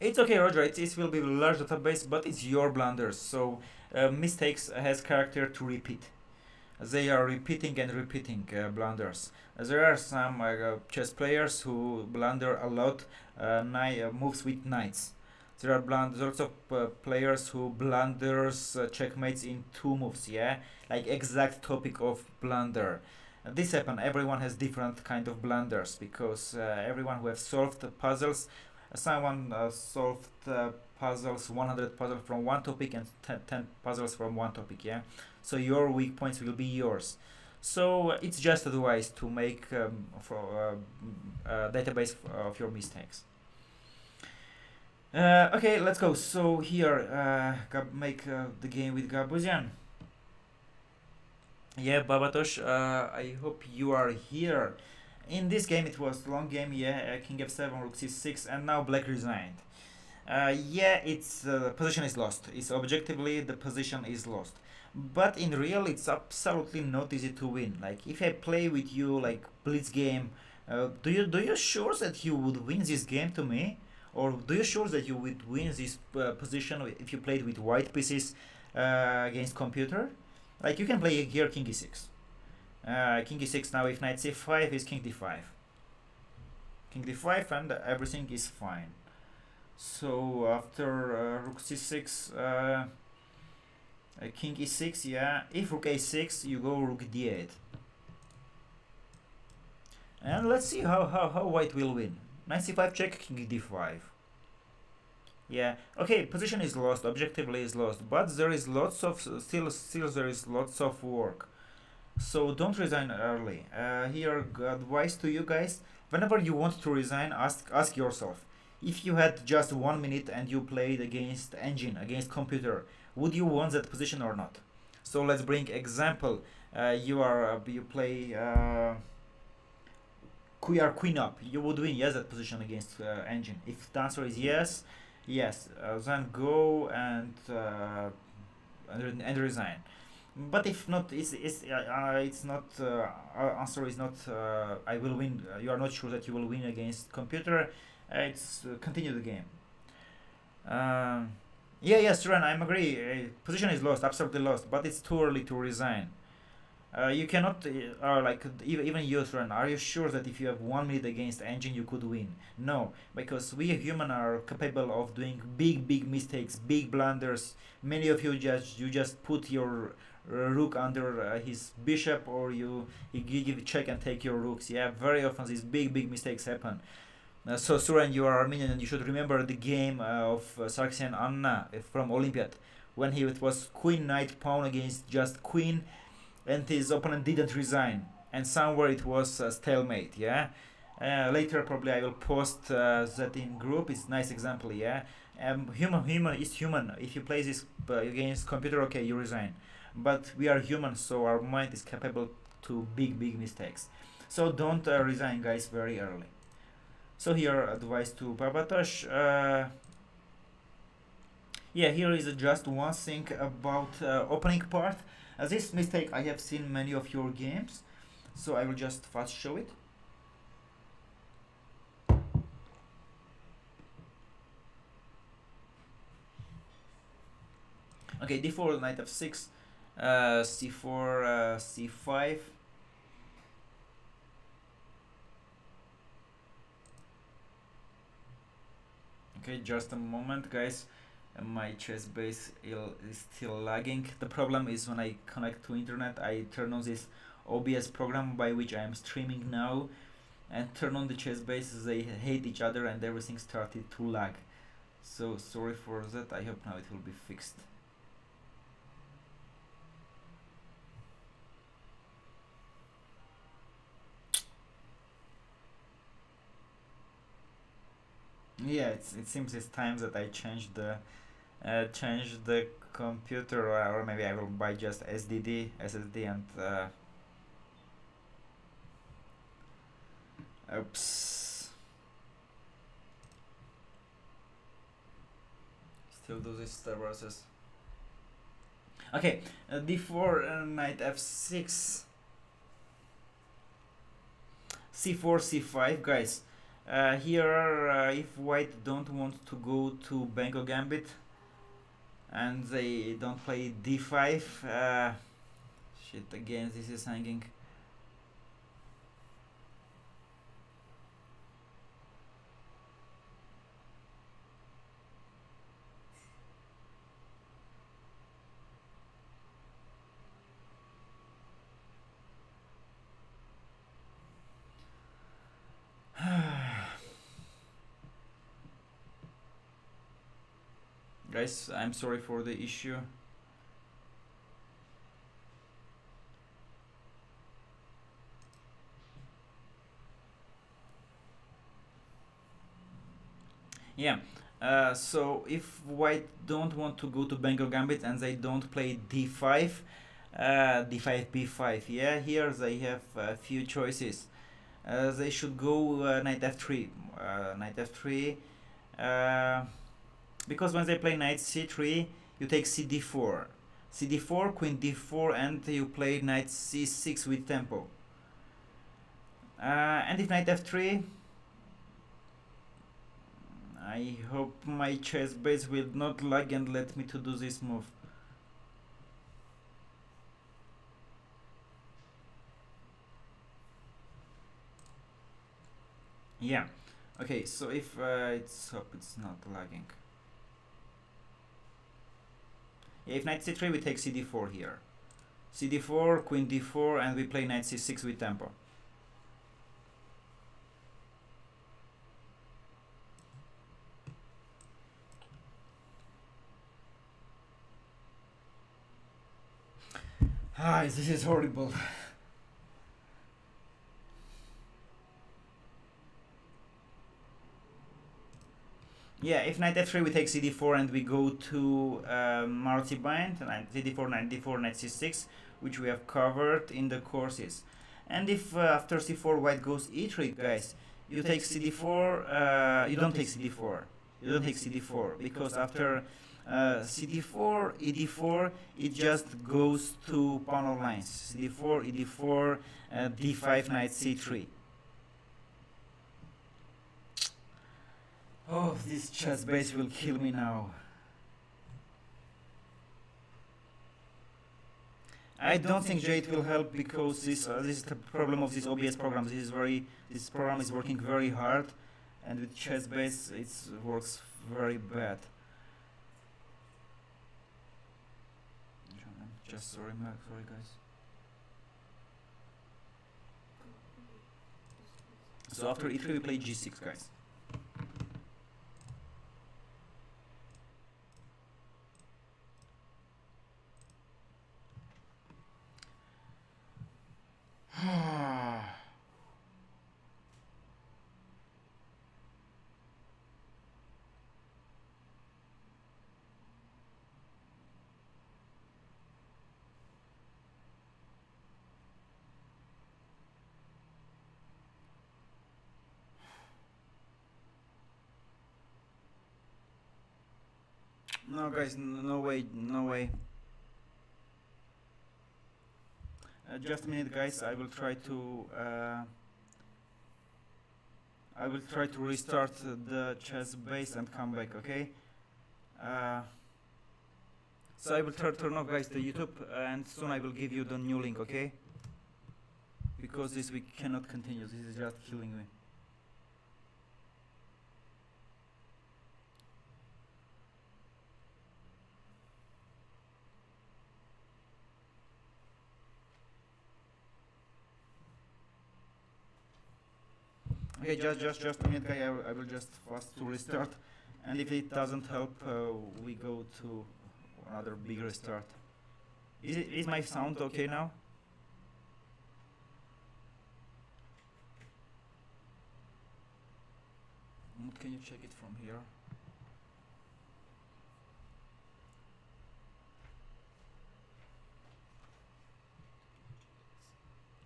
It's okay, Roger. It will be a large database, but it's your blunders. So mistakes has character to repeat. They are repeating and repeating blunders. There are some chess players who blunder a lot, moves with knights. There are lots of players who blunders checkmates in 2 moves. Yeah, like exact topic of blunder. This happen. Everyone has different kind of blunders because everyone who have solved puzzles, someone solved puzzles, 100 puzzles from one topic and 10 puzzles from one topic. Yeah, so your weak points will be yours. So it's just advice to make for database of your mistakes. Okay, let's go. So here, make the game with Gabuzian. Yeah, Babatosh, I hope you are here. In this game, it was long game, yeah, King f7, Rook c6, and now Black resigned. Yeah, its position is lost. It's objectively, the position is lost. But in real, it's absolutely not easy to win. Like, if I play with you, like, blitz game, do you sure that you would win this game to me? Or do you sure that you would win this position if you played with white pieces against computer? Like, you can play here King e6. King e6 now, if knight c5 is king d5. King d5 and everything is fine. So after rook c6, king e6, yeah. If rook a6, you go rook d8. And let's see how white will win. Knight c5 check, king d5. Yeah, okay, position is lost, objectively is lost, but there is lots of, still there is lots of work. So don't resign early. Here, advice to you guys, whenever you want to resign, ask yourself, if you had just 1 minute and you played against engine, against computer, would you want that position or not? So let's bring example. You play queen up, you would win, yes, that position against engine. If the answer is yes, then go and resign. But if not, it's not, answer is not I will win, you are not sure that you will win against computer, it's continue the game. Yes, Suran, I agree, position is lost, absolutely lost, but it's too early to resign. You cannot, like, even you, Suran, are you sure that if you have 1 minute against engine you could win? No, because we human are capable of doing big mistakes, big blunders. Many of you just put your rook under his bishop, or you give a check and take your rooks. Yeah, very often these big mistakes happen. So Suran, you are Armenian and you should remember the game of Sargsyan Anna from Olympiad, when it was queen knight pawn against just queen, and his opponent didn't resign, and somewhere it was stalemate. Yeah, later probably I will post that in group. It's nice example. Yeah, Human is human. If you play this against computer, okay, you resign. But we are human, so our mind is capable to big mistakes. So don't resign, guys, very early. So here advice to Babatosh. Yeah, here is just one thing about opening part. This mistake I have seen many of your games, so I will just fast show it. Okay, d4 knight f6, c4 c5. Okay, just a moment, guys. My chess base is still lagging. The problem is when I connect to internet, I turn on this OBS program by which I am streaming now, and turn on the chess base. They hate each other and everything started to lag. So sorry for that. I hope now it will be fixed. Yeah, it seems it's time that I change the computer, or maybe I will buy just SSD, and oops, still do this process. Okay, d4 knight f6, c4 c5, guys. Here, if white don't want to go to Bengo Gambit and they don't play d5, shit, again this is hanging. Guys, I'm sorry for the issue. Yeah, so if white don't want to go to Bengal Gambit and they don't play d5, d5 b5, yeah, here they have a few choices. They should go knight f3, knight f3, because when they play knight c3, you take cd4, cd4, queen d4, and you play knight c6 with tempo. And if knight f3, I hope my chess base will not lag and let me to do this move. Yeah. Okay, so if it's hope it's not lagging. Yeah, if knight c3, we take cd4 here. cd4, queen d4, and we play knight c6 with tempo. Ah, this is horrible. Yeah, if knight f3, we take cd4 and we go to multi-bind, cd4, knight d4, knight c6, which we have covered in the courses. And if after c4 white goes e3, guys, you take cd4, you don't take cd4. You don't take cd4, because after cd4, ed4, it just goes to pawn of lines. cd4, ed4, d5, knight c3. Oh, this chess base will kill me now. I don't think Jade will help, because this is the problem of this OBS program. This program is working very hard, and with chess base it works very bad. Just sorry guys. So after e3 we play g6, guys. No, guys, no way, no way. Just a minute, guys. I will try to restart the chess base and come back. Okay. So I will turn off, guys, the YouTube, and soon I will give you the new link. Okay. Because this we cannot continue. This is just killing me. Okay, just a minute, guy. I will just fast to restart, and if it doesn't help, we go to another big restart. Is my sound okay now? Can you check it from here?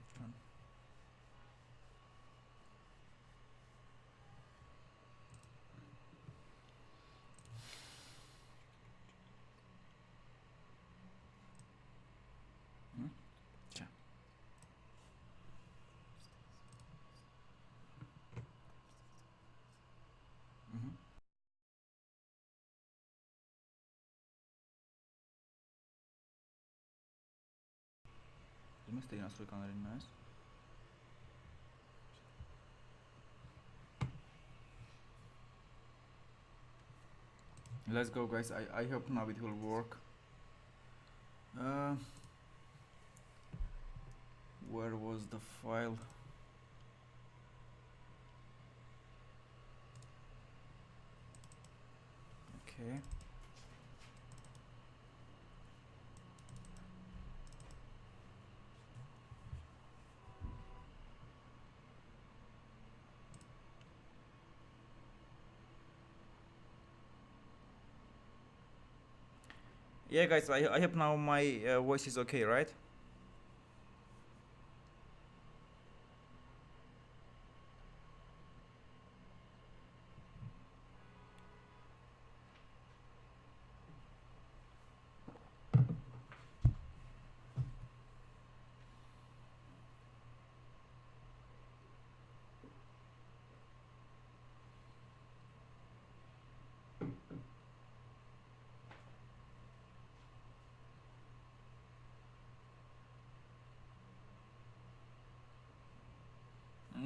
Which one? Sure. Mistake nasıl kanalınız? Let's go, guys. I hope now it will work. Where was the file? Okay. Yeah, guys, I hope now my voice is okay, right?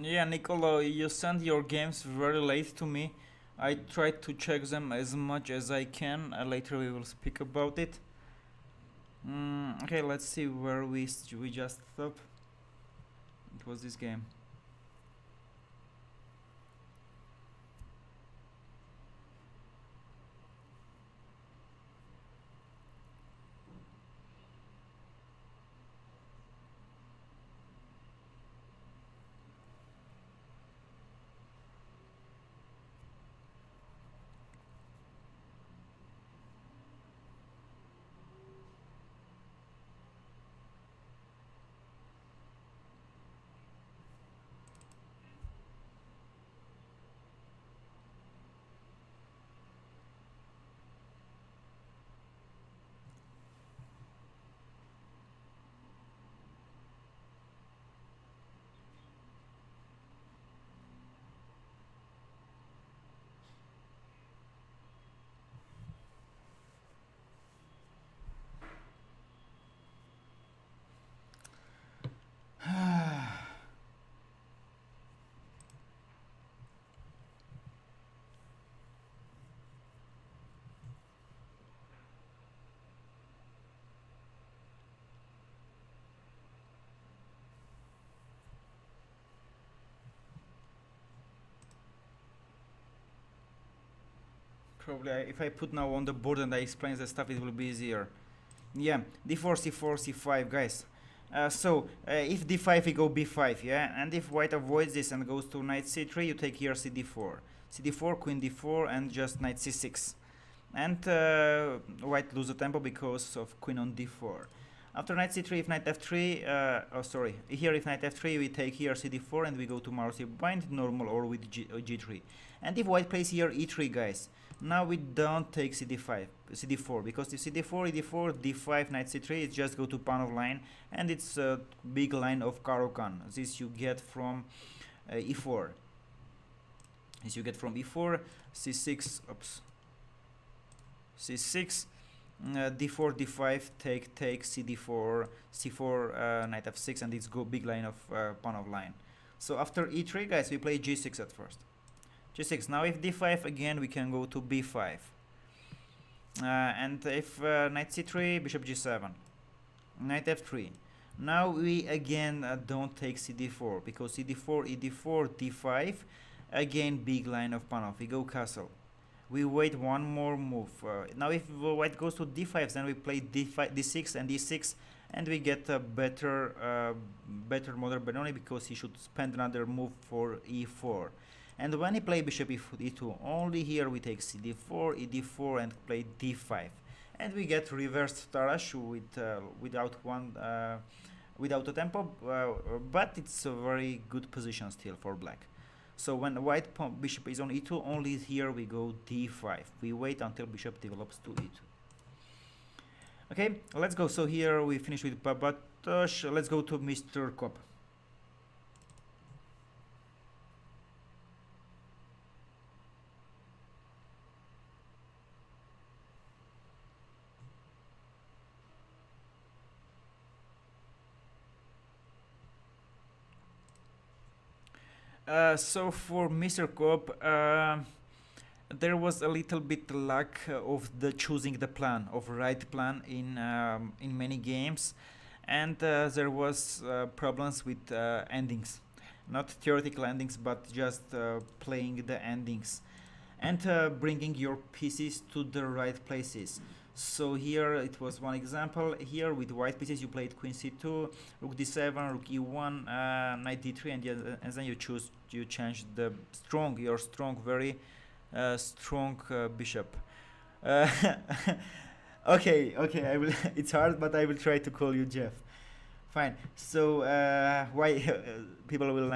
Yeah, Nicolo, you send your games very late to me. I try to check them as much as I can. Later we will speak about it. Okay, let's see where we just stopped. It was this game. Probably if I put now on the board and I explain the stuff, it will be easier. Yeah, d4, c4, c5, guys. If d5, you go b5, yeah? And if white avoids this and goes to knight c3, you take here cd4. cd4, queen d4, and just knight c6. And white lose the tempo because of queen on d4. After knight c3, if knight f3, oh sorry, here if knight f3, we take here cd4 and we go to Marsi bind normal or with g3. And if white plays here e3, guys, now we don't take cd4, because if cd4, e4, d5, knight c3, it just go to pawn of line, and it's a big line of Caro-Kann. This you get from e4. This you get from e4, c6, oops, c6, d4, d5, take, cd4, c4, knight f6, and it's go big line of pawn of line. So after e3, guys, we play g6 at first. g6. Now if d5 again, we can go to b5. And if knight c3, bishop g7, knight f3. Now we again don't take cd4, because cd4, ed4, d5, again big line of pawn off. We go castle. We wait one more move. Now if white goes to d5, then we play d5, d6 and d6, and we get a better modern Benoni, because he should spend another move for e4. And when he play bishop e2, only here we take cd4, ed4, and play d5, and we get reversed Tarrasch with without a tempo, but it's a very good position still for black. So when white bishop is on e2, only here we go d5. We wait until bishop develops to e2. Okay, let's go. So here we finish with Babatosh. Let's go to Mr. Kopp. So for Mr. Kopp, there was a little bit lack of the choosing the plan of right plan in many games, and there was problems with endings, not theoretical endings, but just playing the endings and bringing your pieces to the right places. So here it was one example. Here with white pieces you played queen c2, rook d7, rook e1, knight d3, and then you change the your strong, very strong bishop. Okay, I will. It's hard, but I will try to call you Jeff. Fine. So why people will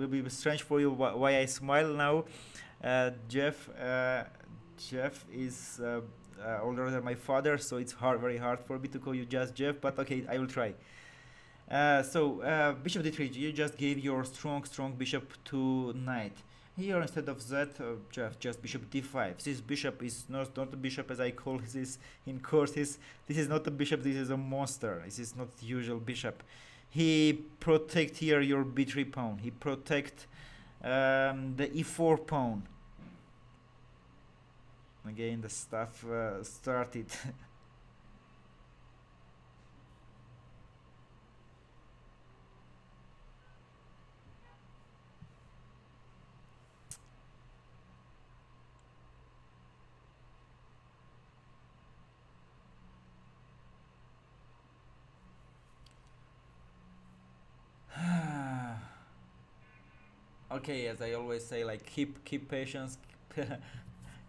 be strange for you why I smile now? Jeff is older than my father, so it's very hard for me to call you just Jeff, but okay, I will try. So bishop d3, you just gave your strong bishop to knight. Here instead of that, Jeff, just bishop d5. This bishop is not a bishop as I call this in courses. This is not a bishop, this is a monster. This is not the usual bishop. He protect here your b3 pawn. He protect the e4 pawn. Again, the stuff started. Okay, as I always say, like keep patience.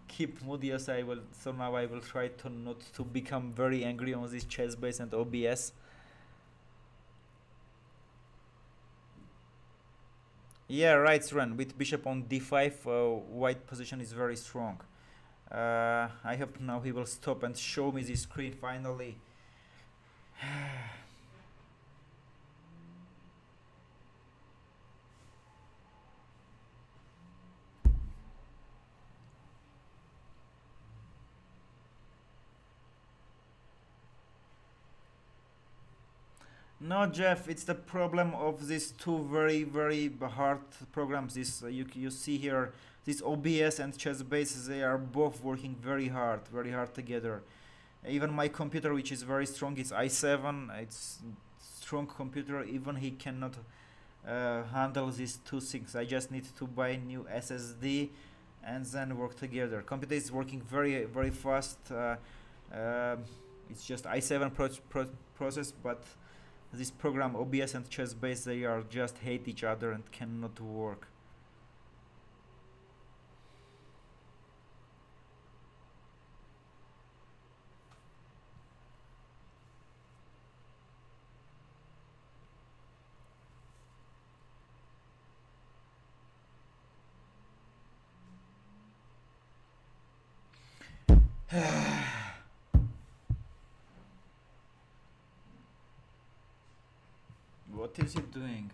Keep moodious. So now I will try to not to become very angry on this chess base and OBS. Yeah, right, Sren. With bishop on d5, white position is very strong. I hope now he will stop and show me the screen finally. No, Jeff, it's the problem of these two very hard programs. This you see here, this OBS and ChessBase, they are both working very hard together. Even my computer, which is very strong, it's i7. It's strong computer. Even he cannot handle these two things. I just need to buy a new SSD and then work together. Computer is working very fast. It's just i7 process, but this program OBS and ChessBase, they are just hate each other and cannot work. What is he doing?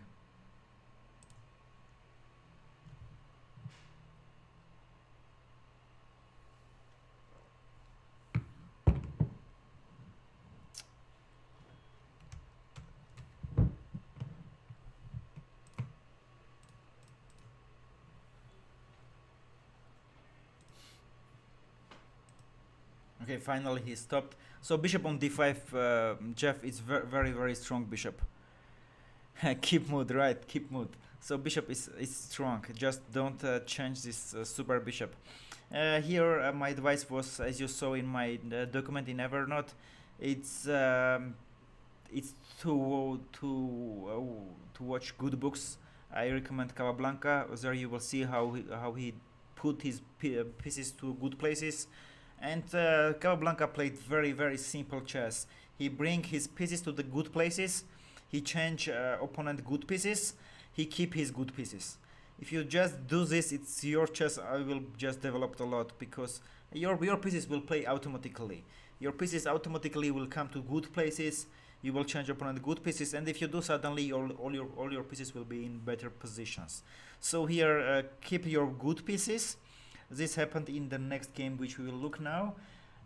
Okay, finally he stopped. So bishop on d5, Jeff, is very strong bishop. Keep mood, right? Keep mood. So bishop is strong. Just don't change this super bishop. Here, my advice was, as you saw in my document in Evernote, it's it's to watch good books. I recommend Capablanca. There you will see how he put his pieces to good places. And Capablanca played very simple chess. He bring his pieces to the good places. He change opponent good pieces. He keep his good pieces. If you just do this, it's your chess. I will just develop a lot because your pieces will play automatically. Your pieces automatically will come to good places. You will change opponent good pieces, and if you do, suddenly all your pieces will be in better positions. So here, keep your good pieces. This happened in the next game, which we will look now.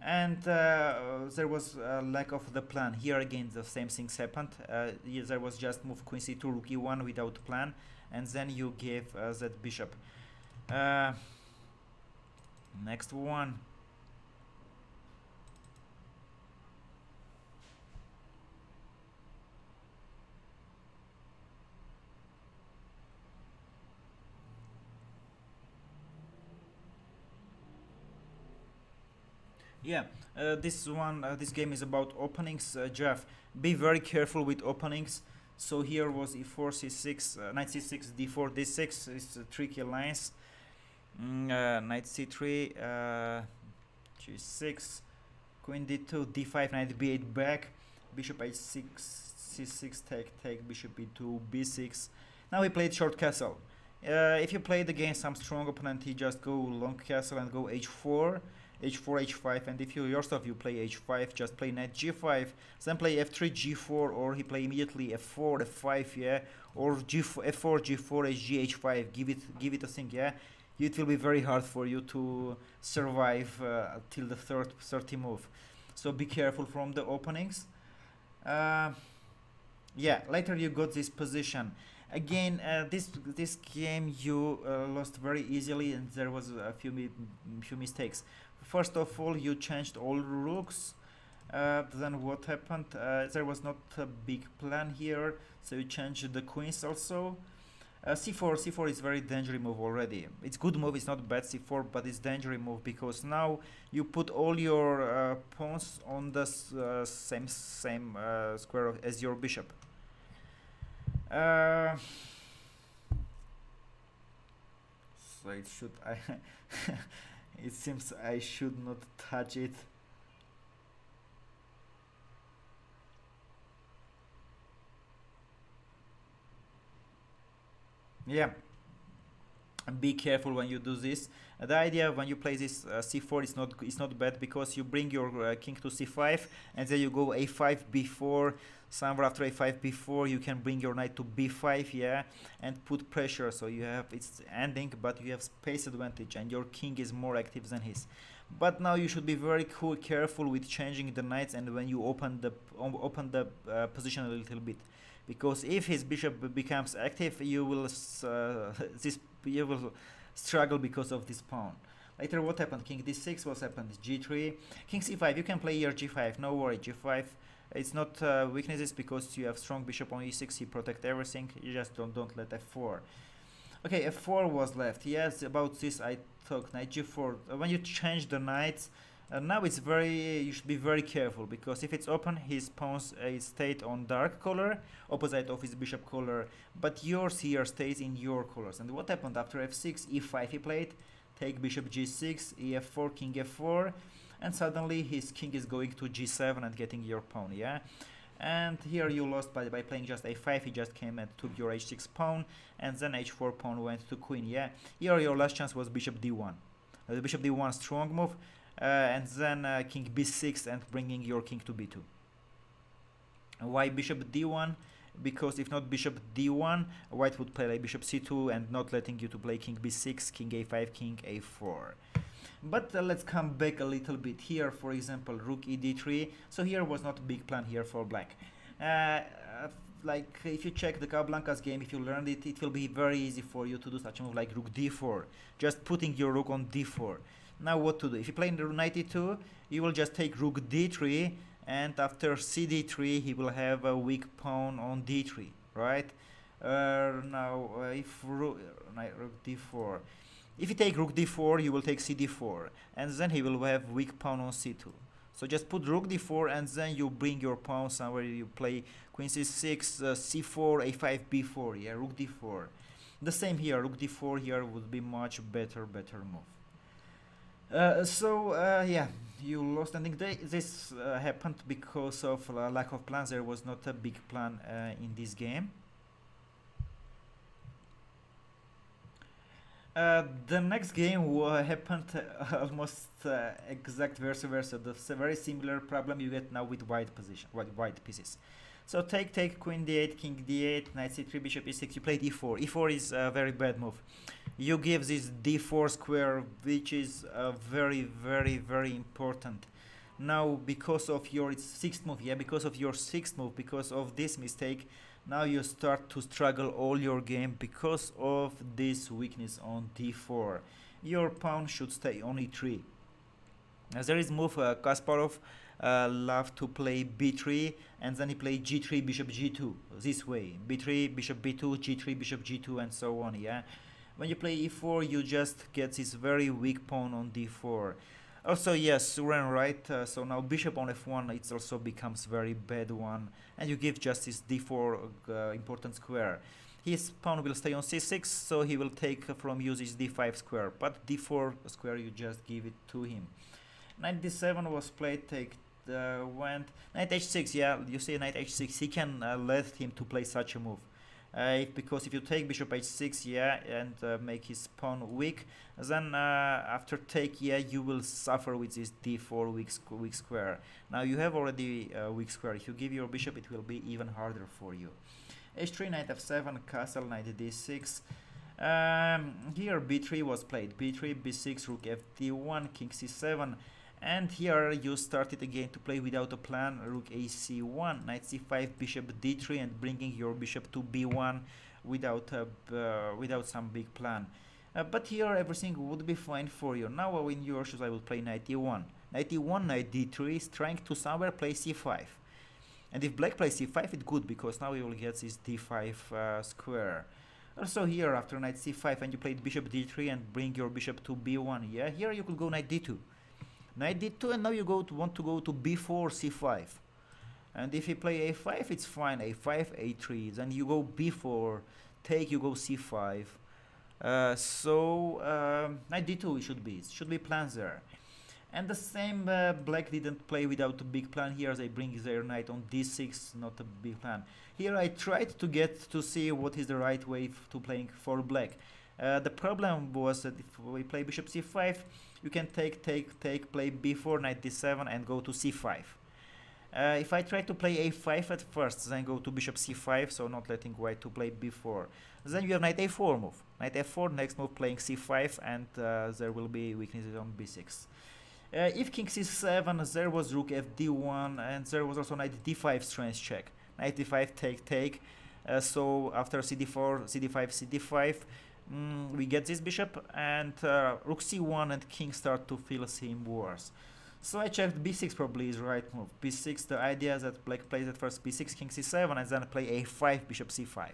And there was a lack of the plan. Here again, the same things happened. There was just move queen c2, rook e1 without plan, and then you gave that bishop. Next one. Yeah, this game is about openings. Jeff, be very careful with openings. So here was e4, c6, knight c6, d4, d6. It's a tricky alliance. Knight c3, g6, queen d2, d5, knight b8 back, bishop h6, c6, take, bishop e2, b6. Now he played short castle. If you played against some strong opponent, he just go long castle and go h4, h5, and if you yourself you play h5, just play knight g5, then play f3, g4, or he play immediately f4, f5, yeah, or f4, g4, hg, h5. Give it a thing, yeah. It will be very hard for you to survive till the 30 move. So be careful from the openings. Yeah, later you got this position. Again, this game you lost very easily, and there was a few mistakes. First of all, you changed all rooks. Then what happened? There was not a big plan here, so you changed the queens also. C4 is very dangerous move already. It's good move, it's not bad c4, but it's dangerous move because now you put all your pawns on the same square as your bishop. So it should it seems I should not touch it. Yeah, be careful when you do this. The idea when you play this c4 is not bad because you bring your king to c5 and then you go a5 before, somewhere after a5 before you can bring your knight to b5, yeah, and put pressure. So you have, it's ending, but you have space advantage and your king is more active than his. But now you should be very careful with changing the knights and when you open the position a little bit, because if his bishop becomes active, you will struggle because of this pawn. Later, what happened? King d6. What happened? G3. King c5. You can play here g5. No worry. G5. It's not weaknesses because you have strong bishop on e6. You protect everything. You just don't let f4. Okay, f4 was left. Yes, about this I talked. Knight g4. When you change the knights. Now it's you should be very careful because if it's open, his pawns stayed on dark color, opposite of his bishop color, but yours here stays in your colors. And what happened after f6, e5 he played, take bishop g6, ef4, king f4, and suddenly his king is going to g7 and getting your pawn, yeah? And here you lost by playing just a5, he just came and took your h6 pawn, and then h4 pawn went to queen, yeah? Here your last chance was bishop d1. The bishop d1 strong move. and then king b6 and bringing your king to b2. Why bishop d1? Because if not bishop d1, white would play like bishop c2 and not letting you to play king b6, king a5, king a4. But let's come back a little bit here. For example, rook e d3. So here was not a big plan here for black. Like if you check the Capablanca's game, if you learned it, it will be very easy for you to do such a move like rook d4, just putting your rook on d4. Now what to do? If you play knight e2, you will just take rook d3, and after c d3 he will have a weak pawn on d3, right? Now if rook d4, if you take rook d4, you will take c d4, and then he will have weak pawn on c2. So just put rook d4, and then you bring your pawn somewhere. You play queen c6, c4, a5, b4. Yeah, rook d4. The same here. Rook d4 here would be much better move. Yeah, you lost, and this happened because of lack of plans. There was not a big plan in this game. The next game happened almost exact vice versa. The very similar problem you get now with white pieces. So take queen d8, king d8, knight c3, bishop e6. You play d4. e4 is a very bad move. You give this d4 square, which is very important. Now because of your sixth move, because of your sixth move, because of this mistake, now you start to struggle all your game because of this weakness on d4. Your pawn should stay on e3. As there is move, Kasparov loved to play b3, and then he played g3, bishop g2, this way. b3, bishop b2, g3, bishop g2, and so on, yeah? When you play e4, you just get this very weak pawn on d4. Also, yes, Suren right, so now bishop on f1, it also becomes very bad one, and you give just this d4 important square. His pawn will stay on c6, so he will take from you this d5 square, but d4 square you just give it to him. Knight d7 was played, went, knight h6, yeah, you see knight h6, he can let him to play such a move. Because if you take bishop h6, yeah, and make his pawn weak, then after take, yeah, you will suffer with this d4 weak square. Now you have already a weak square. If you give your bishop, it will be even harder for you. h3, knight f7, castle, knight d6. Here b3 was played. b3, b6, rook f d1, king c7. And here you started again to play without a plan. Rook ac1, knight c5, bishop d3, and bringing your bishop to b1 without some big plan. But here everything would be fine for you. Now in your shoes I will play knight e1. Knight e1, knight d3 is trying to somewhere play c5. And if black plays c5, it's good, because now you will get this d5 square. Also here after knight c5, and you played bishop d3 and bring your bishop to b1. Yeah, here you could go knight d2. Knight d2, and now you want to go to b4, c5. And if you play a5, it's fine. a5, a3. Then you go b4, take, you go c5. Knight d2 it should be plans there. And the same, black didn't play without a big plan. Here they bring their knight on d6, not a big plan. Here I tried to get to see what is the right way to playing for black. The problem was that if we play bishop c5, you can take, play b4, knight d7, and go to c5. If I try to play a5 at first, then go to bishop c5, so not letting white to play b4. Then you have knight a4 move. Knight f4, next move playing c5, and there will be weaknesses on b6. If king c7, there was rook fd1, and there was also knight d5 strength check. Knight d5, take. So after cd4, cd5, cd5, we get this bishop, and rook c1 and king start to feel seem worse. So I checked b6 probably is right move. b6, the idea is that black plays at first b6, king c7, and then play a5, bishop c5.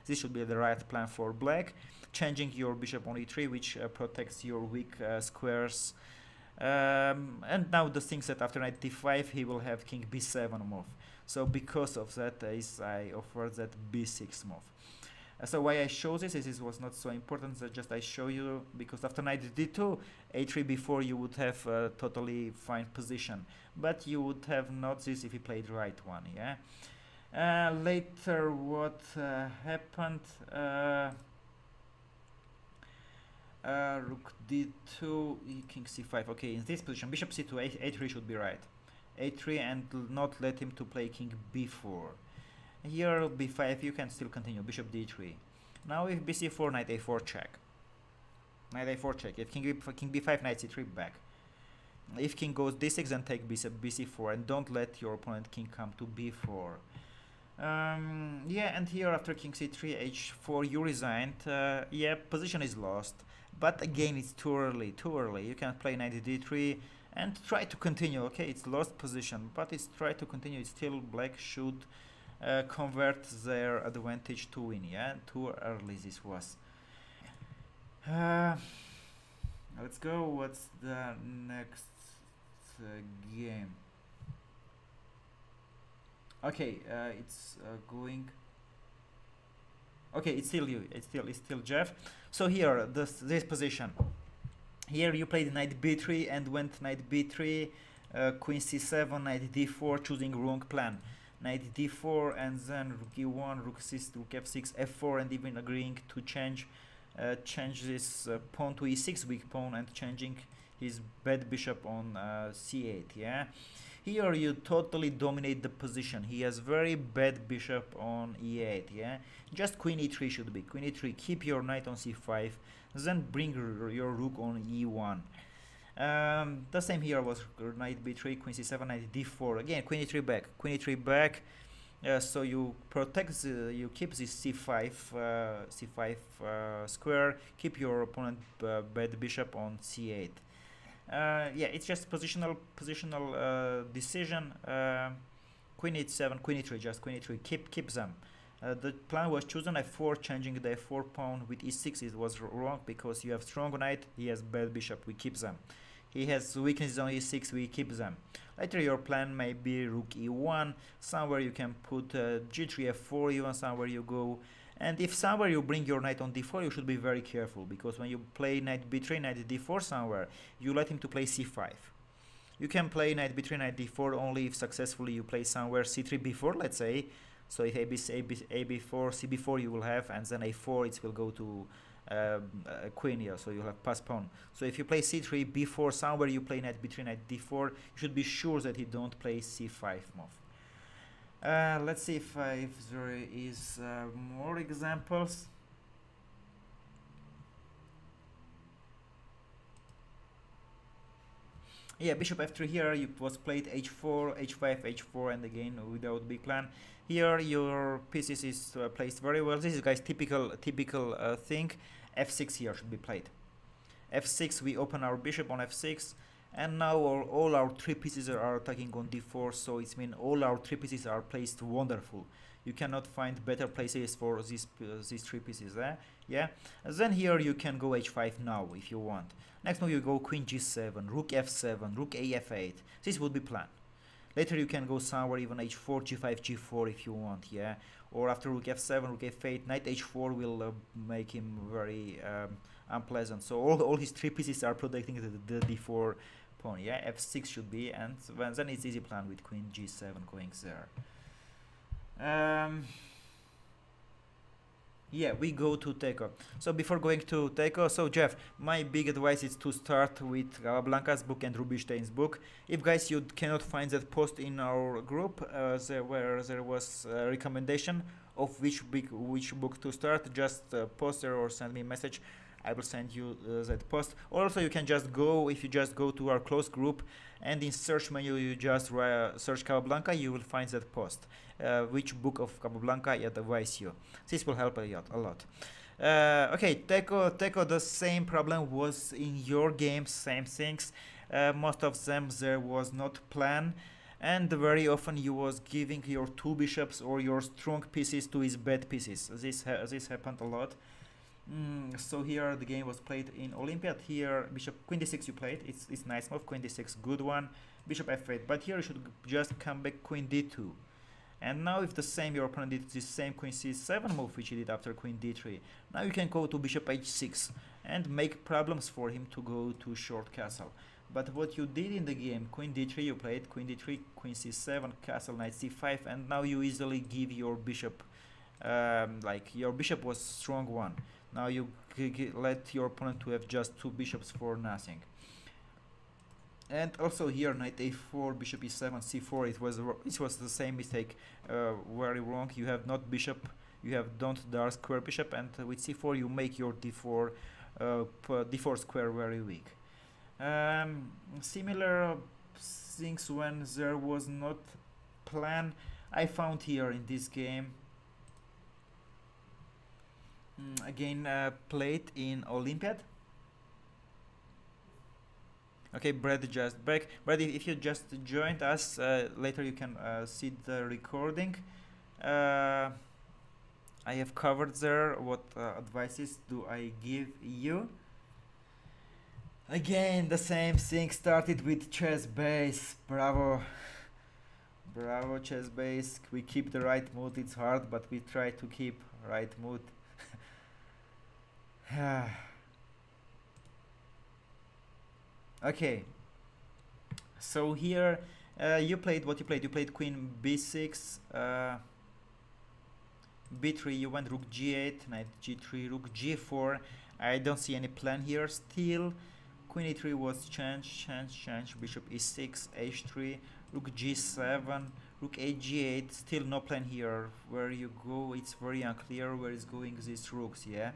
This should be the right plan for black, changing your bishop on e3, which protects your weak squares. And now the thing that after knight d5, he will have king b7 move. So because of that, I offered that b6 move. So why I show this is was not so important, so just I show you, because after knight d2, a3 before you would have a totally fine position, but you would have not this if you played right one, yeah. Later what happened, Rook d2, king c5. Okay, in this position, bishop c2, a3 should be right. a3 and not let him to play king b4. Here b5, you can still continue, bishop d3. Now if bc4, knight a4 check. Knight a4 check. If king b5, knight c3 back. If king goes d6, then take bc4 and don't let your opponent king come to b4. Yeah, and here after king c3, h4, you resigned. Yeah, position is lost. But again, it's too early. You can play knight d3 and try to continue. Okay, it's lost position, but it's try to continue. It's still black should convert their advantage to win. Yeah, too early this was. Let's go. What's the next game? Okay, it's going. Okay, it's still you. It's still Jeff. So here, this position. Here you played knight b3 and went knight b3, queen c7, knight d4, choosing wrong plan. Knight d4 and then rook e1, rook c6, rook f6, f4, and even agreeing to change this pawn to e6, weak pawn, and changing his bad bishop on c8. Yeah, here you totally dominate the position. He has very bad bishop on e8. Yeah, just queen e3 should be queen e3. Keep your knight on c5, then bring your rook on e1. The same here was knight b3, queen c7, knight d4. Again, queen e3 back, queen e3 back. So you protect, you keep this c5 square. Keep your opponent bad bishop on c8. Yeah, it's just positional decision. Queen e7, queen e3, just queen e3. Keep them. The plan was chosen f4, changing the f4 pawn with e6. It was wrong because you have strong knight, he has bad bishop, we keep them. He has weaknesses on e6, we keep them. Later your plan may be rook e1, somewhere you can put g3 f4 even, somewhere you go. And if somewhere you bring your knight on d4, you should be very careful, because when you play knight b3, knight d4 somewhere, you let him to play c5. You can play knight b3, knight d4 only if successfully you play somewhere c3 b4, let's say. So if ab4, cb4 you will have, and then a4 it will go to queen here, so you'll have pass pawn. So if you play c3 b4 somewhere, you play knight b3, knight d4, you should be sure that you don't play c5 move. Let's see if there is more examples. Yeah, bishop f3 here, it was played h4, h5, h4, and again without big plan. Here your pieces is placed very well. This is, guys, typical thing. f6 here should be played. f6, we open our bishop on f6, and now all our three pieces are attacking on d4, so it means all our three pieces are placed wonderful. You cannot find better places for these three pieces. Yeah, and then here you can go h5 now if you want. Next move you go queen g7, rook f7, rook a f8. This would be plan. Later you can go somewhere even h4, g5, g4 if you want. Yeah, or after rook f7, rook f8, knight h4 will make him very unpleasant. So all his three pieces are protecting the d4 pawn. Yeah, f6 should be, and then it's easy plan with queen g7 going there. Yeah, we go to Teco. So before going to Teco, so Jeff, my big advice is to start with Capablanca's book and Rubinstein's book. If guys you cannot find that post in our group, where there was a recommendation of which book to start, just post there or send me a message. I will send you that post. Also, you can just go, if you just go to our closed group and in search menu you just search Capablanca, you will find that post. Which book of Capablanca I advise you. This will help a lot. Okay, Teco, the same problem was in your game, same things. Most of them there was not plan, and very often you was giving your two bishops or your strong pieces to his bad pieces. This happened a lot. So here the game was played in Olympiad. Here bishop queen d6 you played. It's nice move, queen d6, good one. Bishop f8, but here you should just come back queen d2. And now if the same your opponent did this same queen c7 move which he did after queen d3, now you can go to bishop h6 and make problems for him to go to short castle. But what you did in the game, queen d3 you played, queen d3, queen c7, castle, knight c5, and now you easily give your bishop like your bishop was strong one. Now you let your opponent to have just 2 bishops for nothing. And also here knight a4, bishop e7, c4. It was the same mistake, very wrong. You have not bishop, you have don't dark square bishop, and with c4 you make your d4 d4 square very weak. Similar things when there was not plan I found here in this game. Again, played in Olympiad. Okay, Brad just back. Brad, if you just joined us, later you can see the recording. I have covered there what advices do I give you. Again, the same thing started with chess base. Bravo. Bravo, chess base. We keep the right mood. It's hard, but we try to keep right mood. Okay. So here you played what you played. You played queen b6, b3. You went rook g8, knight g3, rook g4. I don't see any plan here still. Queen e3 was change, bishop e6, h3, rook g7, rook a g8. Still no plan here. Where you go, it's very unclear where is going these rooks. Yeah.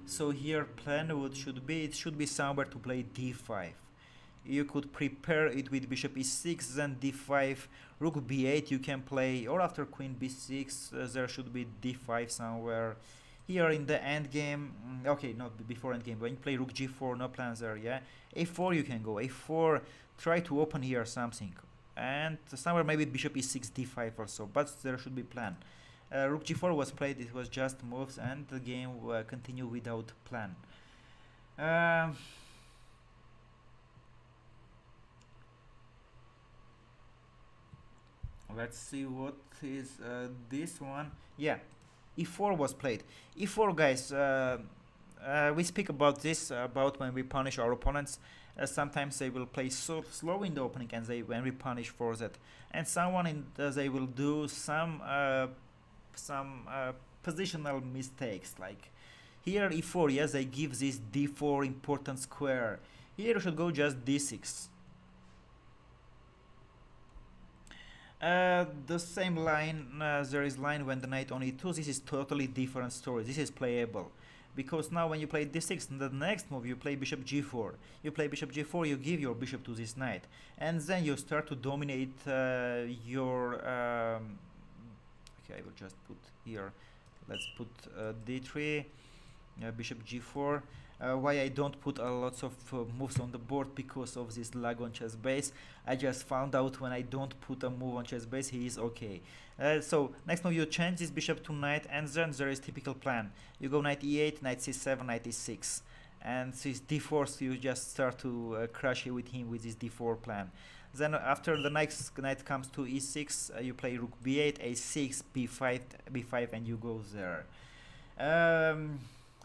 So here plan what should be. It should be somewhere to play d5. You could prepare it with bishop e6, then d5, rook b8 you can play, or after queen b6 there should be d5 somewhere. Here in the end game, okay, not before end game, when you play rook g4, no plans there, yeah. a4 you can go, a4, try to open here something, and somewhere maybe bishop e6, d5 also, but there should be plan. Rook g4 was played, it was just moves, and the game continue without plan. Let's see what is this one. Yeah, e4 was played. e4, guys, we speak about this, about when we punish our opponents. Sometimes they will play so slow in the opening, and when we punish for that, and someone they will do some positional mistakes, like here e4. Yes, they give this d4 important square. Here you should go just d6. The same line, there is line when the knight on e2. This is totally different story. This is playable, because now when you play d6, in the next move you play bishop g4. You play bishop g4, you give your bishop to this knight, and then you start to dominate your okay, I will just put here, let's put d3, bishop g4. Why I don't put a lots of moves on the board? Because of this lag on chess base. I just found out when I don't put a move on chess base, he is okay. So next move you change this bishop to knight, and then there is typical plan. You go knight e8, knight c7, knight e6, and this d4, so you just start to crush with him with this d4 plan. Then after the next knight comes to e6, you play rook b8, a6, b5, and you go there.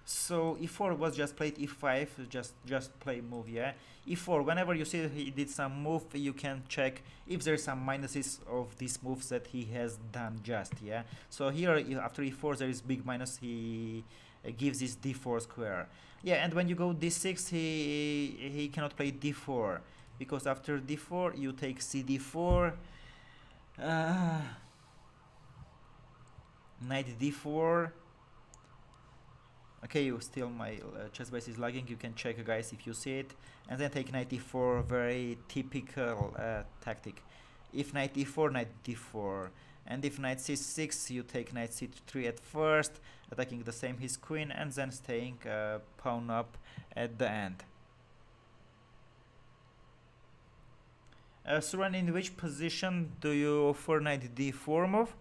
So e4 was just played, e5 just play move, yeah. e4, whenever you see he did some move, you can check if there's some minuses of these moves that he has done just, yeah. So here after e4 there is big minus, he gives this d4 square, yeah. And when you go d6, he cannot play d4, because after d4 you take cd4, knight d4. Okay, still my chess base is lagging. You can check, guys, if you see it. And then take knight e4, very typical tactic. If knight e4, knight d4. And if knight c6, you take knight c3 at first, attacking the same his queen, and then staying pawn up at the end. Suren, in which position do you offer knight d4 move?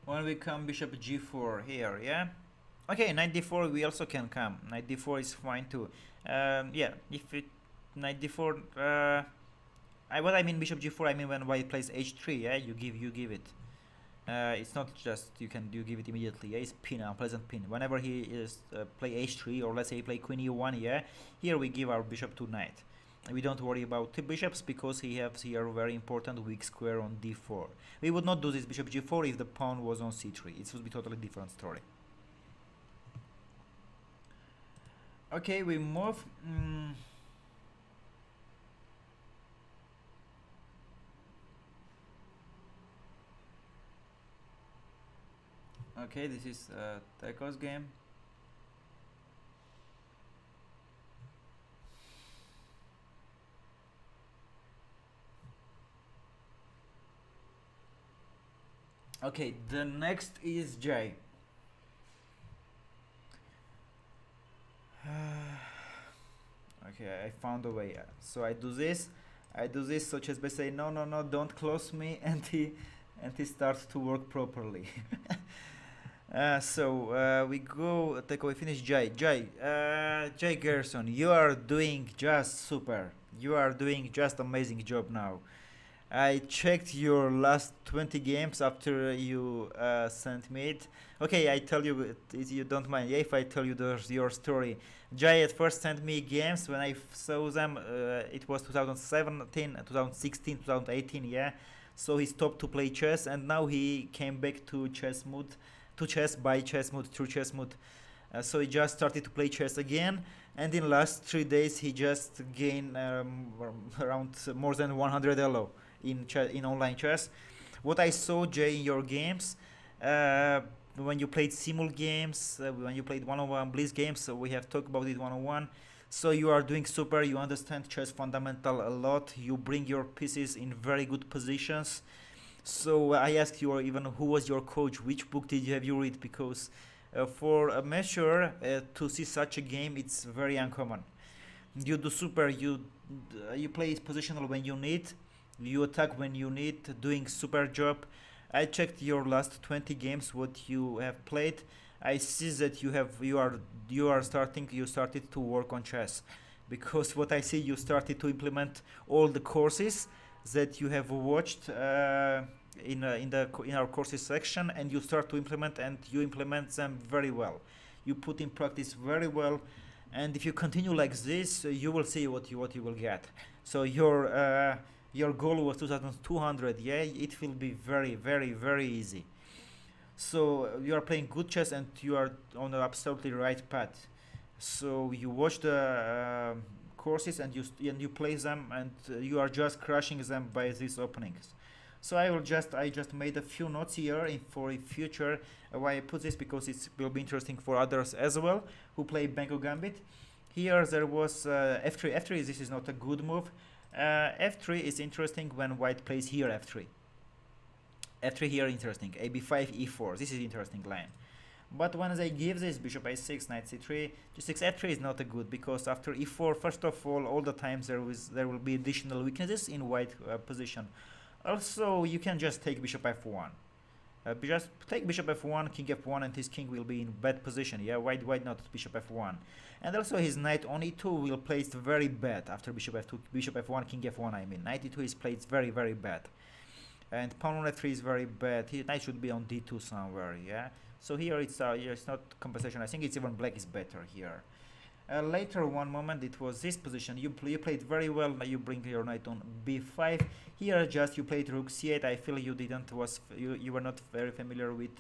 When we come bishop g4 here, yeah. Okay, knight d4 we also can come. Knight d4 is fine too. Yeah, if it knight d4, What I mean bishop g4, I mean when white plays h3, yeah, you give it. It's not just you give it immediately. Yeah, it's pin, unpleasant pin. Whenever he is play h3, or let's say play queen e1, yeah, here we give our bishop to knight. We don't worry about two bishops because he has here a very important weak square on d4. We would not do this bishop g4 if the pawn was on c3. It would be totally different story. Okay, we move. Okay, this is Teko's game. Okay, the next is Jay. Okay, I found a way. So I do this, so Chessbase say no, no, no, don't close me, and he starts to work properly. We go take away finish Jay Gerson, you are doing just super. You are doing just amazing job now. I checked your last 20 games after you sent me it. Okay, I tell you, you don't mind, yeah, if I tell you your story. Jay at first sent me games when I saw them. It was 2017, 2016, 2018, yeah. So he stopped to play chess, and now he came back to chess mood, to chess by chess mood, through chess mood. So he just started to play chess again, and in last 3 days he just gained around more than 100 elo in online chess. What I saw, Jay, in your games, when you played simul games, when you played one-on-one Blitz games, so we have talked about it one-on-one. So you are doing super. You understand chess fundamental a lot. You bring your pieces in very good positions. So I asked you even who was your coach, which book did you have you read, because for a measure to see such a game, it's very uncommon. You do super. You play positional when you need. You attack when you need, doing super job. I checked your last 20 games, what you have played. I see that you started to work on chess, because what I see, you started to implement all the courses that you have watched in our courses section, and you start to implement, and you implement them very well. You put in practice very well, and if you continue like this, you will see what you will get. So your goal was 2200, yeah, it will be very, very, very easy. So you are playing good chess, and you are on the absolutely right path. So you watch the courses, and you play them, and you are just crushing them by these openings. So I just made a few notes here for a future. Why I put this, because it will be interesting for others as well who play Benko Gambit. Here there was f3. F3, this is not a good move. F3 is interesting when white plays here f3. F3 here interesting. AB5, E4. This is interesting line. But when they give this bishop A6, knight C3, G6, F3 is not a good, because after E4, first of all the times there will be additional weaknesses in white position. Also, you can just take bishop F1. Just take bishop F1, king F1, and his king will be in bad position. Yeah, why not bishop F1? And also his knight on E2 will play it very bad after bishop F2, bishop F1, king F1. I mean, knight E2 is played very, very bad, and pawn on F3 is very bad. His knight should be on D2 somewhere. Yeah. So here it's not compensation. I think it's even black is better here. Later one moment it was this position. You played very well. Now you bring your knight on B5. Here just you played rook C8. I feel you were not very familiar with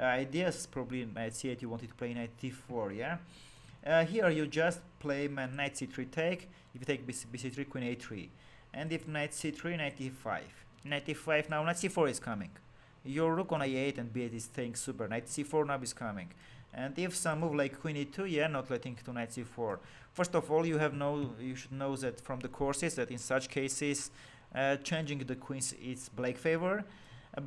ideas. Probably knight C8. You wanted to play knight D4. Yeah. Here you just play knight C3 take. If you take BC3, queen A3, and if knight C3, knight E5. Knight E5. Now knight C4 is coming. Your rook on A8 and B8 is staying super. Knight C4 now is coming. And if some move like queen E2, yeah, not letting to knight C4. First of all, you should know that from the courses that in such cases, changing the queens is black favor.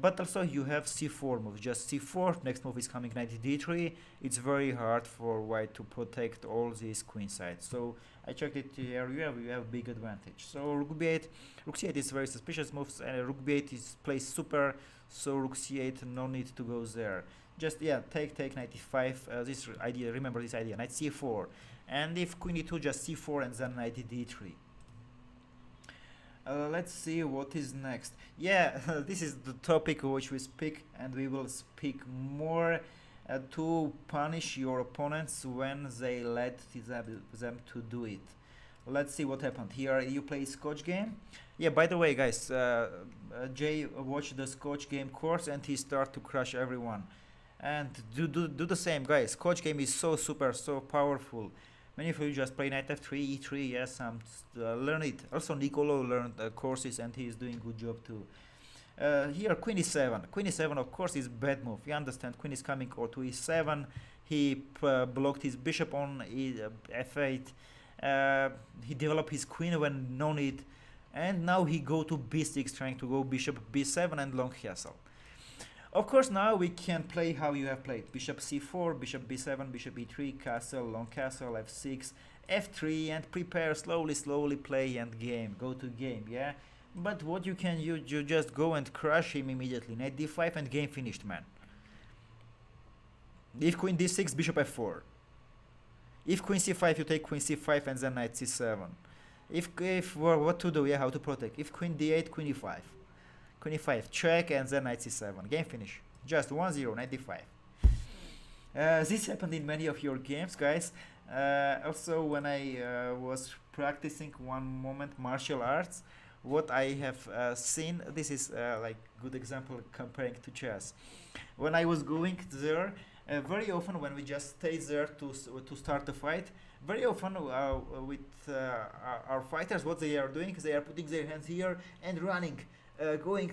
But also you have C4 move, just C4. Next move is coming knight D3. It's very hard for white to protect all these queen sides. So I checked it here. You have big advantage. So rook B8, rook C8 is very suspicious moves, and rook B8 is plays super. So rook C8, no need to go there. Just take knight E5. This idea, remember this idea, knight C4, and if queen E2, just C4 and then knight D3. Let's see what is next. Yeah, this is the topic which we speak, and we will speak more to punish your opponents when they let them to do it. Let's see what happened. Here you play Scotch game. Yeah, by the way, guys, Jay watched the Scotch game course and he start to crush everyone. And do the same, guys. Scotch game is so super, so powerful. Many of you just play knight f3, e3, yes, learn it. Also, Nicolo learned courses and he is doing good job too. Here, queen e7. Queen e7, of course, is bad move. You understand, queen is coming or to e7. He blocked his bishop on f8. He developed his queen when no need. And now he go to b6, trying to go bishop b7 and long castle. Of course, now we can play how you have played. Bishop c4, bishop b7, bishop e3, castle, long castle, f6, f3, and prepare slowly play and game. Go to game, yeah? But what you can you just go and crush him immediately. Knight d5 and game finished, man. If queen d6, bishop f4. If queen c5, you take queen c5 and then knight c7. If what to do, yeah, how to protect. If queen d8, queen e5. Queen e5, check, and then knight c7. Game finish. Just 1-0, knight d5. This happened in many of your games, guys. Also, when I was practicing one moment martial arts, what I have seen, this is like good example comparing to chess. When I was going there, very often when we just stay there to start the fight, very often with our fighters, what they are doing, they are putting their hands here and running. Running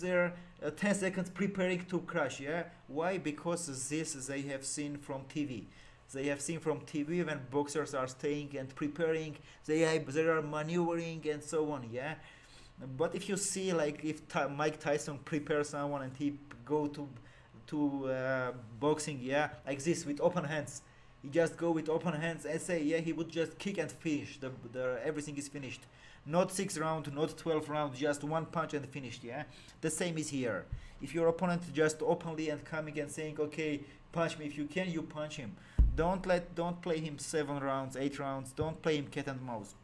there 10 seconds preparing to crash, yeah. Why? Because this they have seen from TV. They have seen from TV when boxers are staying and preparing, they are maneuvering and so on, yeah. But if you see, like, if Mike Tyson prepares someone and he go to boxing, yeah, like this with open hands, he just go with open hands and say, yeah, he would just kick and finish. The everything is finished. Not 6 rounds, not 12 rounds, just one punch and finished, yeah? The same is here. If your opponent just openly and coming and saying, okay, punch me if you can, you punch him. Don't play him 7 rounds, 8 rounds, don't play him cat and mouse.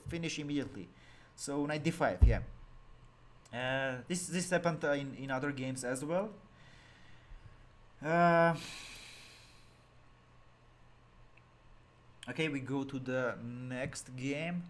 Finish immediately. So knight d5, yeah. This happened in other games as well. Okay, we go to the next game.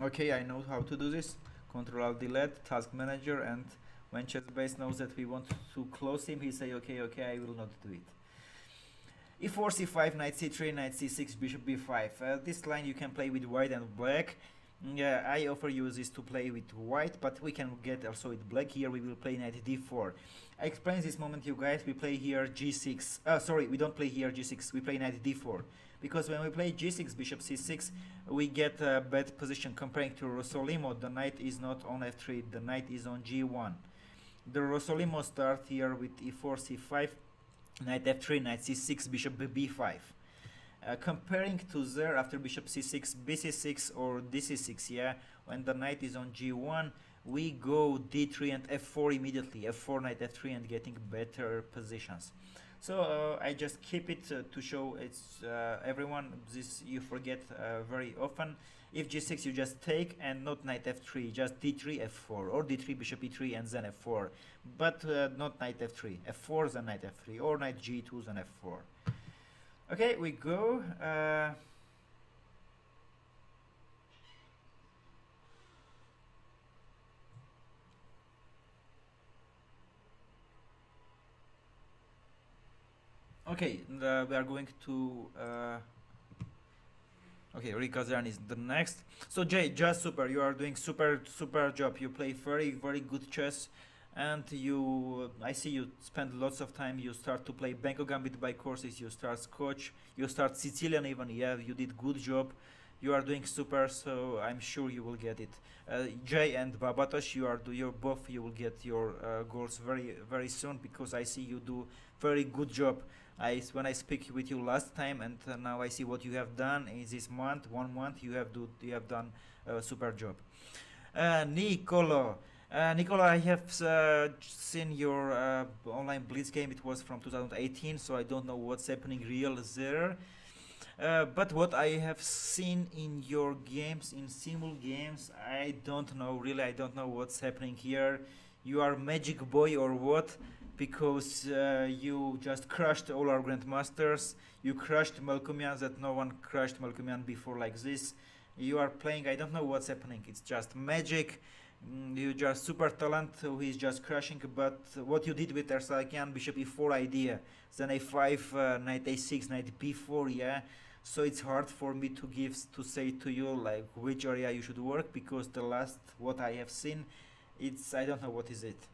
Okay, I know how to do this. Control Alt Delete, Task Manager, and when ChessBase knows that we want to close him, he say, okay, I will not do it. E4, c5, knight c3, knight c6, bishop b5. This line you can play with white and black. Yeah, I offer you this to play with white, but we can get also with black. Here we will play knight d4. I explain this moment, you guys. We play here g6. Sorry, we don't play here g6. We play knight d4. Because when we play g6, bishop c6, we get a bad position. Comparing to Rossolimo, the knight is not on f3, the knight is on g1. The Rossolimo start here with e4, c5, knight f3, knight c6, bishop b5. Comparing to there, after bishop c6, bc6 or dc6, yeah, when the knight is on g1, we go d3 and f4 immediately, f4, knight f3, and getting better positions. So I just keep it to show it's everyone, this you forget very often. If g6 you just take and not knight f3, just d3 f4 or d3 bishop e3 and then f4, but not knight f3, f4 then knight f3 or knight g2 then f4. Okay, we go. Okay, we are going to okay, Rikazan is the next. So Jay, just super, you are doing super job. You play very good chess, and I see you spend lots of time. You start to play Benko Gambit by courses, you start Scotch, you start Sicilian even. Yeah, you did good job. You are doing super, so I'm sure you will get it. Jay and Babatosh, you will get your goals very soon, because I see you do very good job. When I speak with you last time, and now I see what you have done in this month, 1 month. You have done a super job. Nicolo, Nicola, I have seen your online Blitz game. It was from 2018, so I don't know what's happening real there. But what I have seen in your games, in simul games, I don't know really. I don't know what's happening here. You are Magic Boy or what? Because you just crushed all our Grandmasters. You crushed Melkumians that no one crushed Melkumian before like this. You are playing. I don't know what's happening. It's just magic. You just super talent who is just crushing. But what you did with Arsakian Bishop E4 idea, then A5, Knight A6, Knight B4, yeah. So it's hard for me to say to you like which area you should work, because the last what I have seen, it's I don't know what is it.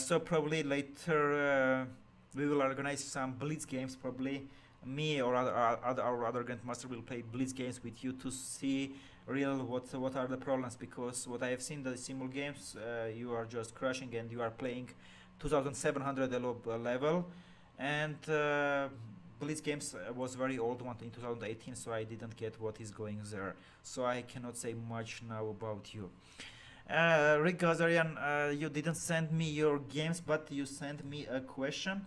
So probably later we will organize some blitz games. Probably me or other grandmaster will play blitz games with you to see real what are the problems, because what I have seen the simul games, you are just crushing and you are playing 2700 level, and Blitz Games was very old one in 2018, so I didn't get what is going there. So I cannot say much now about you. Rick Gazarian, you didn't send me your games, but you sent me a question.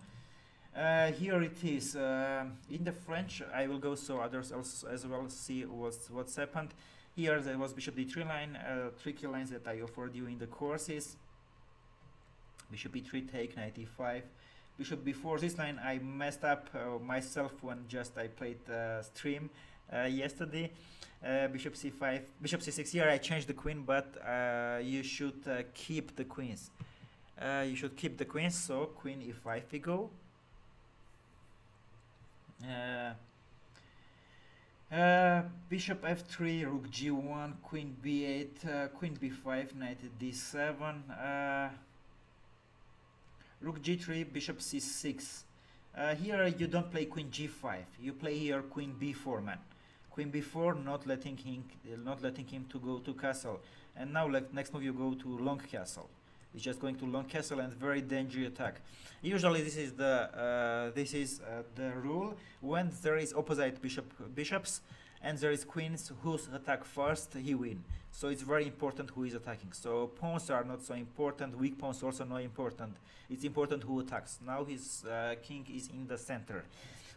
Here it is. In the French, I will go so others also as well see what's happened. Here there was Bishop D3 line, tricky lines that I offered you in the courses. Bishop E3 take, Knight E5. Bishop B4, this line I messed up myself when just I played stream yesterday. Bishop C5, Bishop C6, here I changed the queen, but you should keep the queens. You should keep the queens, so queen E5 we go. Bishop F3, Rook G1, Queen B8, Queen B5, Knight D7, Rook G3, Bishop C6. Here you don't play Queen G5. You play here Queen B4, man. Queen B4, not letting him to go to castle. And now, next move, you go to long castle. It's just going to long castle and very dangerous attack. Usually, this is the rule when there is opposite bishops and there is queens whose attack first, he win. So it's very important who is attacking. So pawns are not so important. Weak pawns also not important. It's important who attacks. Now his king is in the center.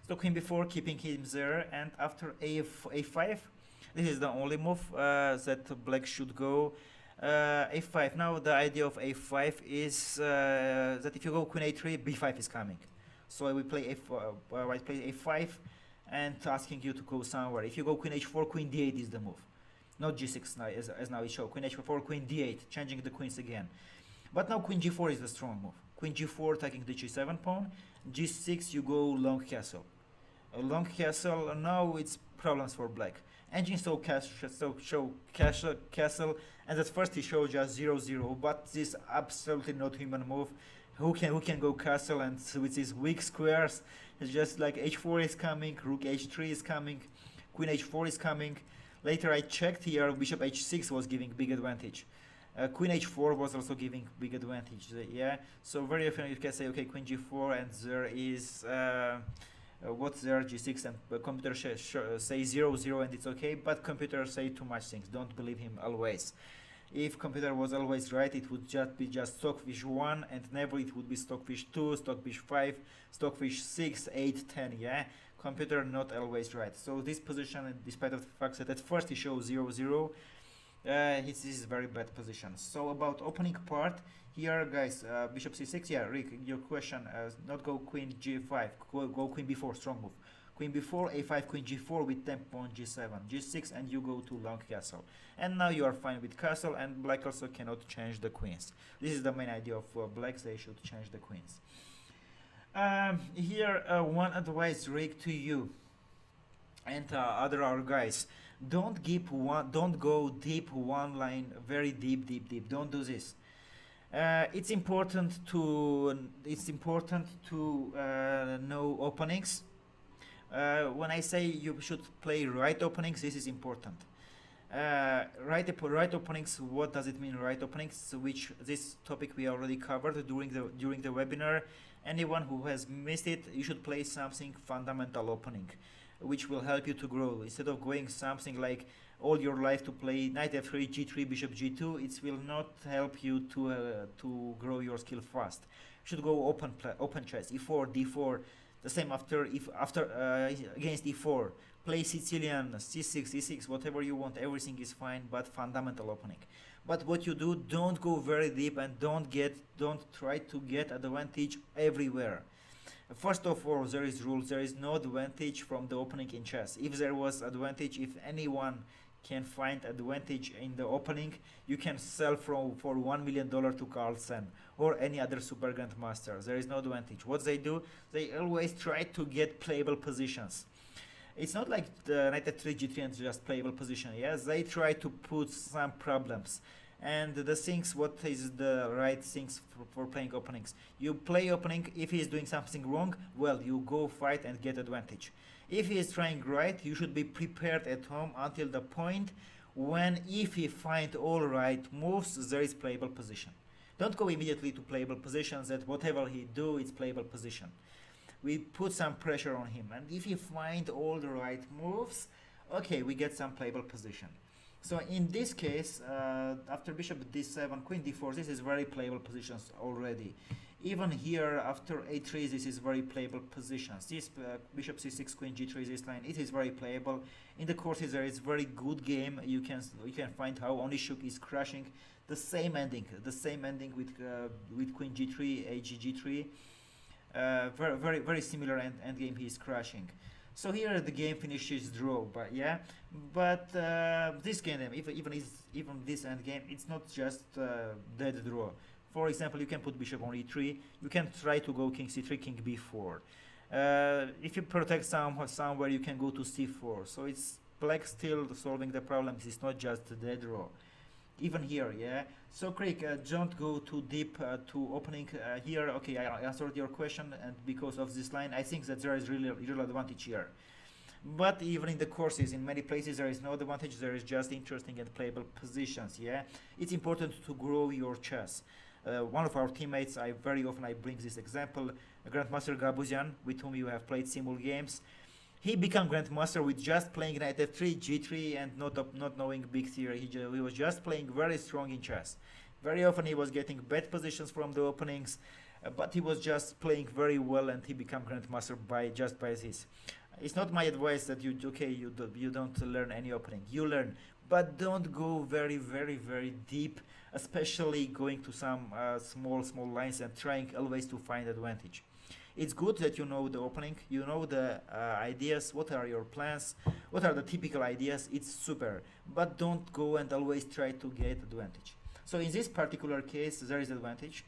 So queen b4, keeping him there, and after a5, this is the only move that black should go. A5. Now the idea of a5 is that if you go queen a3, b5 is coming. So I will play I play a5 and asking you to go somewhere. If you go queen h4, queen d8 is the move. Not g6 now, as now it shows. Queen h4, queen d8, changing the queens again. But now queen g4 is the strong move. Queen g4 taking the g7 pawn. G6 you go long castle. A long castle, now it's problems for black. Engine show castle, and at first he showed just 0-0, but this absolutely not human move. Who can go castle, and with his weak squares, it's just like h4 is coming, rook h3 is coming, queen h4 is coming. Later I checked here, bishop h6 was giving big advantage. Queen h4 was also giving big advantage, yeah. So very often you can say, okay, queen g4, and there is what's there, g6, and computer say 0-0 and it's okay, but computer say too much things. Don't believe him always. If computer was always right, it would just be stockfish 1, and never it would be stockfish 2, stockfish 5, stockfish 6, 8, 10, yeah. Computer not always right. So this position, despite of the fact that at first he shows 0-0, this is very bad position. So about opening part here, guys, bishop c6, yeah, Rick, your question, not go queen g5, go queen b4, strong move. Queen b4, a5, queen g4 with tempo on g7, g6, and you go to long castle. And now you are fine with castle, and black also cannot change the queens. This is the main idea of black, they should change the queens. Here, one advice, Rick, to you and other our guys. Don't go deep one line, very deep. Don't do this. It's important to know openings. When I say you should play right openings, this is important. Right openings. What does it mean? Right openings, which this topic we already covered during the webinar. Anyone who has missed it, you should play something fundamental opening, which will help you to grow, instead of going something like all your life to play knight f3, g3, bishop g2, it will not help you to grow your skill fast. You should go open chess, e4, d4, the same after against e4, play Sicilian, c6, e6, whatever you want, everything is fine, but fundamental opening. But what you do, don't go very deep and don't try to get advantage everywhere. First of all, there is rules. There is no advantage from the opening in chess. If there was advantage, if anyone can find advantage in the opening, you can sell for $1 million to Carlsen or any other super grandmaster. There is no advantage. What they do, they always try to get playable positions. It's not like the knight f3, g3 and just playable position. Yes, they try to put some problems. And the things, what is the right things for playing openings? You play opening. If he is doing something wrong, well, you go fight and get advantage. If he is trying right, you should be prepared at home until the point when, if he find all right moves, there is playable position. Don't go immediately to playable positions that whatever he do, it's playable position. We put some pressure on him, and if he find all the right moves, okay, we get some playable position. So in this case, after bishop d7, queen d4, this is very playable positions already. Even here, after a3, this is very playable positions. This bishop c6, queen g3, this line, it is very playable. In the courses, there is very good game. You can find how Onischuk is crushing the same ending with queen g3, ag very similar end game he is crushing. So here the game finishes draw, but this game, even this end game, it's not just dead draw. For example, you can put bishop on e3. You can try to go king c3, king b4. If you protect somewhere, you can go to c4. So it's black still solving the problems. It's not just dead draw. Even here, yeah. So Craig, don't go too deep to opening here. Okay, I answered your question, and because of this line, I think that there is really real advantage here. But even in the courses, in many places, there is no advantage. There is just interesting and playable positions. Yeah, it's important to grow your chess. One of our teammates, very often bring this example, Grandmaster Gabuzian, with whom you have played simul games. He became grandmaster with just playing knight f3, g3, and not knowing big theory. He was just playing very strong in chess. Very often he was getting bad positions from the openings, but he was just playing very well, and he became grandmaster just by this. It's not my advice that you don't learn any opening. You learn, but don't go very deep, especially going to some small lines and trying always to find advantage. It's good that you know the opening, you know the ideas, what are your plans, what are the typical ideas. It's super, but don't go and always try to get advantage. So in this particular case, there is advantage,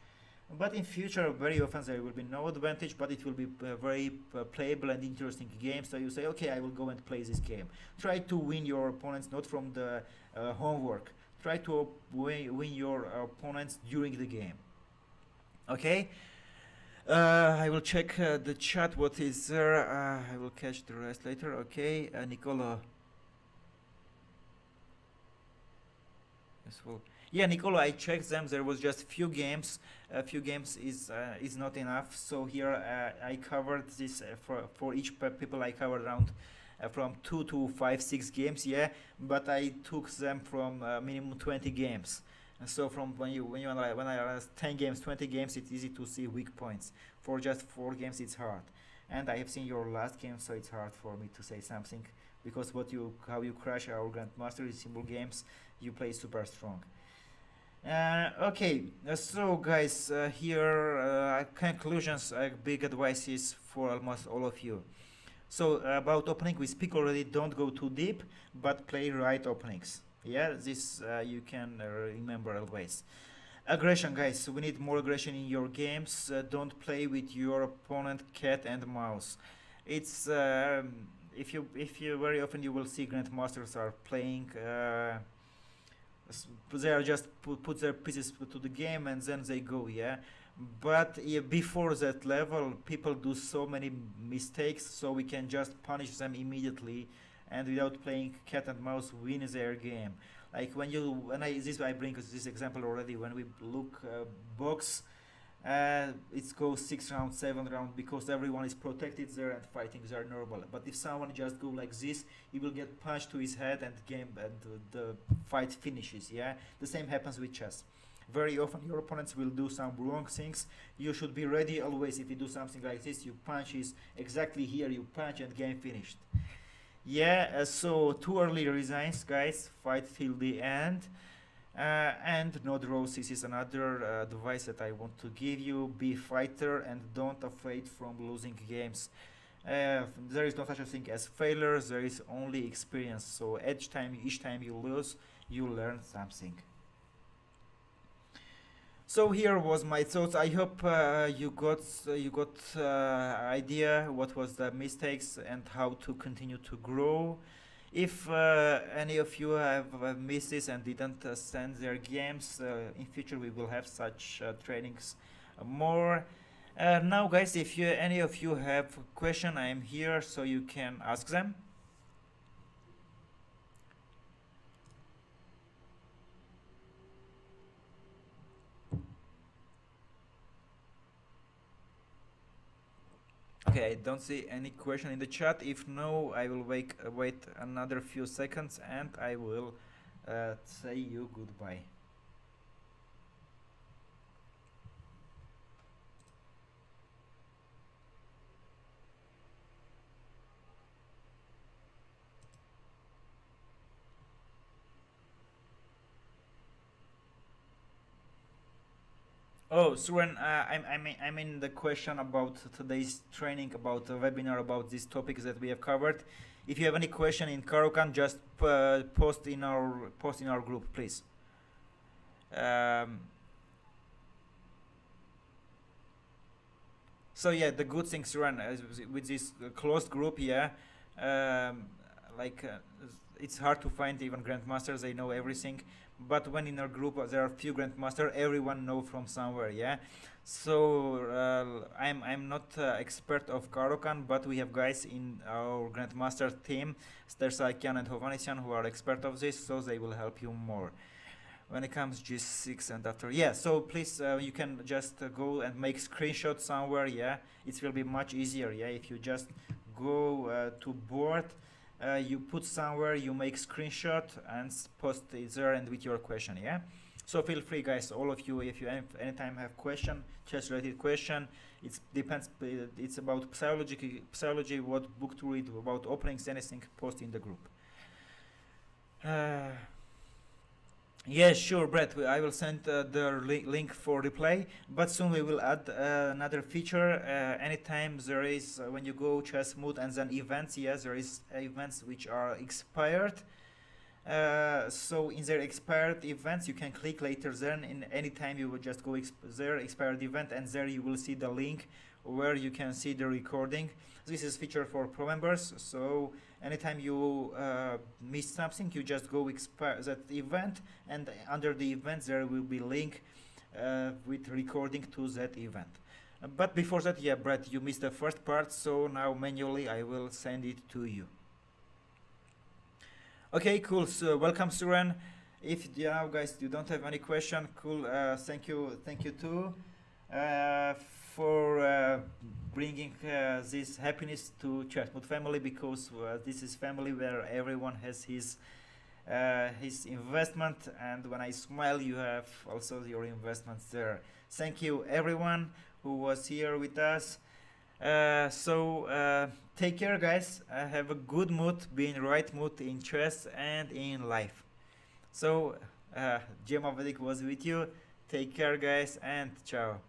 but in future, very often there will be no advantage, but it will be very playable and interesting game. So you say, okay, I will go and play this game. Try to win your opponents, not from the homework. Try to win your opponents during the game. Okay? I will check the chat, what is there. I will catch the rest later. Okay, Nicola. Yes, well, yeah, Nicola, I checked them. There was just few games. Few games is not enough. So here I covered this for each people. I covered around from 2 to 5, 6 games. Yeah, but I took them from minimum 20 games. And so from when I 10 games, 20 games, it's easy to see weak points. For just 4 games, it's hard. And I have seen your last game, so it's hard for me to say something, because how you crush our grandmaster in simple games, you play super strong. Okay, so guys, here conclusions, big advices for almost all of you. So about opening, we speak already. Don't go too deep, but play right openings. Yeah, this you can remember always. Aggression, guys. We need more aggression in your games. Don't play with your opponent cat and mouse. It's if you very often you will see grandmasters are playing. They are just put their pieces to the game and then they go. Yeah, but before that level, people do so many mistakes, so we can just punish them immediately, and without playing cat and mouse, win their game. Like I bring this example already. When we look box, it goes 6 rounds, 7 rounds, because everyone is protected there and fighting there normal. But if someone just go like this, he will get punched to his head and game and the fight finishes. Yeah, the same happens with chess. Very often your opponents will do some wrong things. You should be ready always. If you do something like this, you punch is exactly here, you punch and game finished. Yeah, so too early resigns, guys. Fight till the end. And no draws. This is another advice that I want to give you. Be fighter and don't afraid from losing games. There is no such a thing as failures. There is only experience. So each time you lose, you learn something. So here was my thoughts. I hope you got idea what was the mistakes and how to continue to grow. If any of you have missed this and didn't send their games, in future we will have such trainings more. Now, guys, if any of you have question, I am here so you can ask them. Okay, I don't see any question in the chat. If no, I will wait another few seconds and I will say you goodbye. Oh, Suren, I mean the question about today's training, about the webinar, about these topics that we have covered. If you have any question in Karokan, just post in our group, please. Um, so yeah, the good things run with this closed group, yeah. Um, like it's hard to find even grandmasters; they know everything. But when in our group there are few grandmaster, everyone know from somewhere, yeah. So I'm not expert of Karokan, but we have guys in our grandmaster team, Stersaikian and Hovanesyan, who are expert of this, so they will help you more when it comes G6 and after. Yeah, so please you can just go and make screenshot somewhere. Yeah, it will be much easier. Yeah, if you just go to board, you put somewhere, you make screenshot and post it there and with your question. Yeah, so feel free, guys, all of you, if you anytime have question, chess related question, it depends, it's about psychology, what book to read, about openings, anything, post in the group. Yeah, sure, Brett. I will send the link for replay, but soon we will add another feature. Anytime there is, when you go chess mood and then events, yes, there is events which are expired. So in their expired events, you can click later. Then in any time you will just go there expired event, and there you will see the link where you can see the recording. This is feature for pro members. So anytime you miss something, you just go expire that event, and under the event there will be link with recording to that event. But before that, yeah, Brett, you missed the first part, so now manually I will send it to you. Okay, cool. So welcome, Suren. If now, guys, you don't have any question, cool. Thank you too for bringing this happiness to Chatmood family, because this is family where everyone has his investment, and when I smile, you have also your investments there. Thank you, everyone who was here with us. Take care, guys. Have a good mood, be in right mood in chess and in life. So, Gemma Vedic was with you. Take care, guys, and ciao.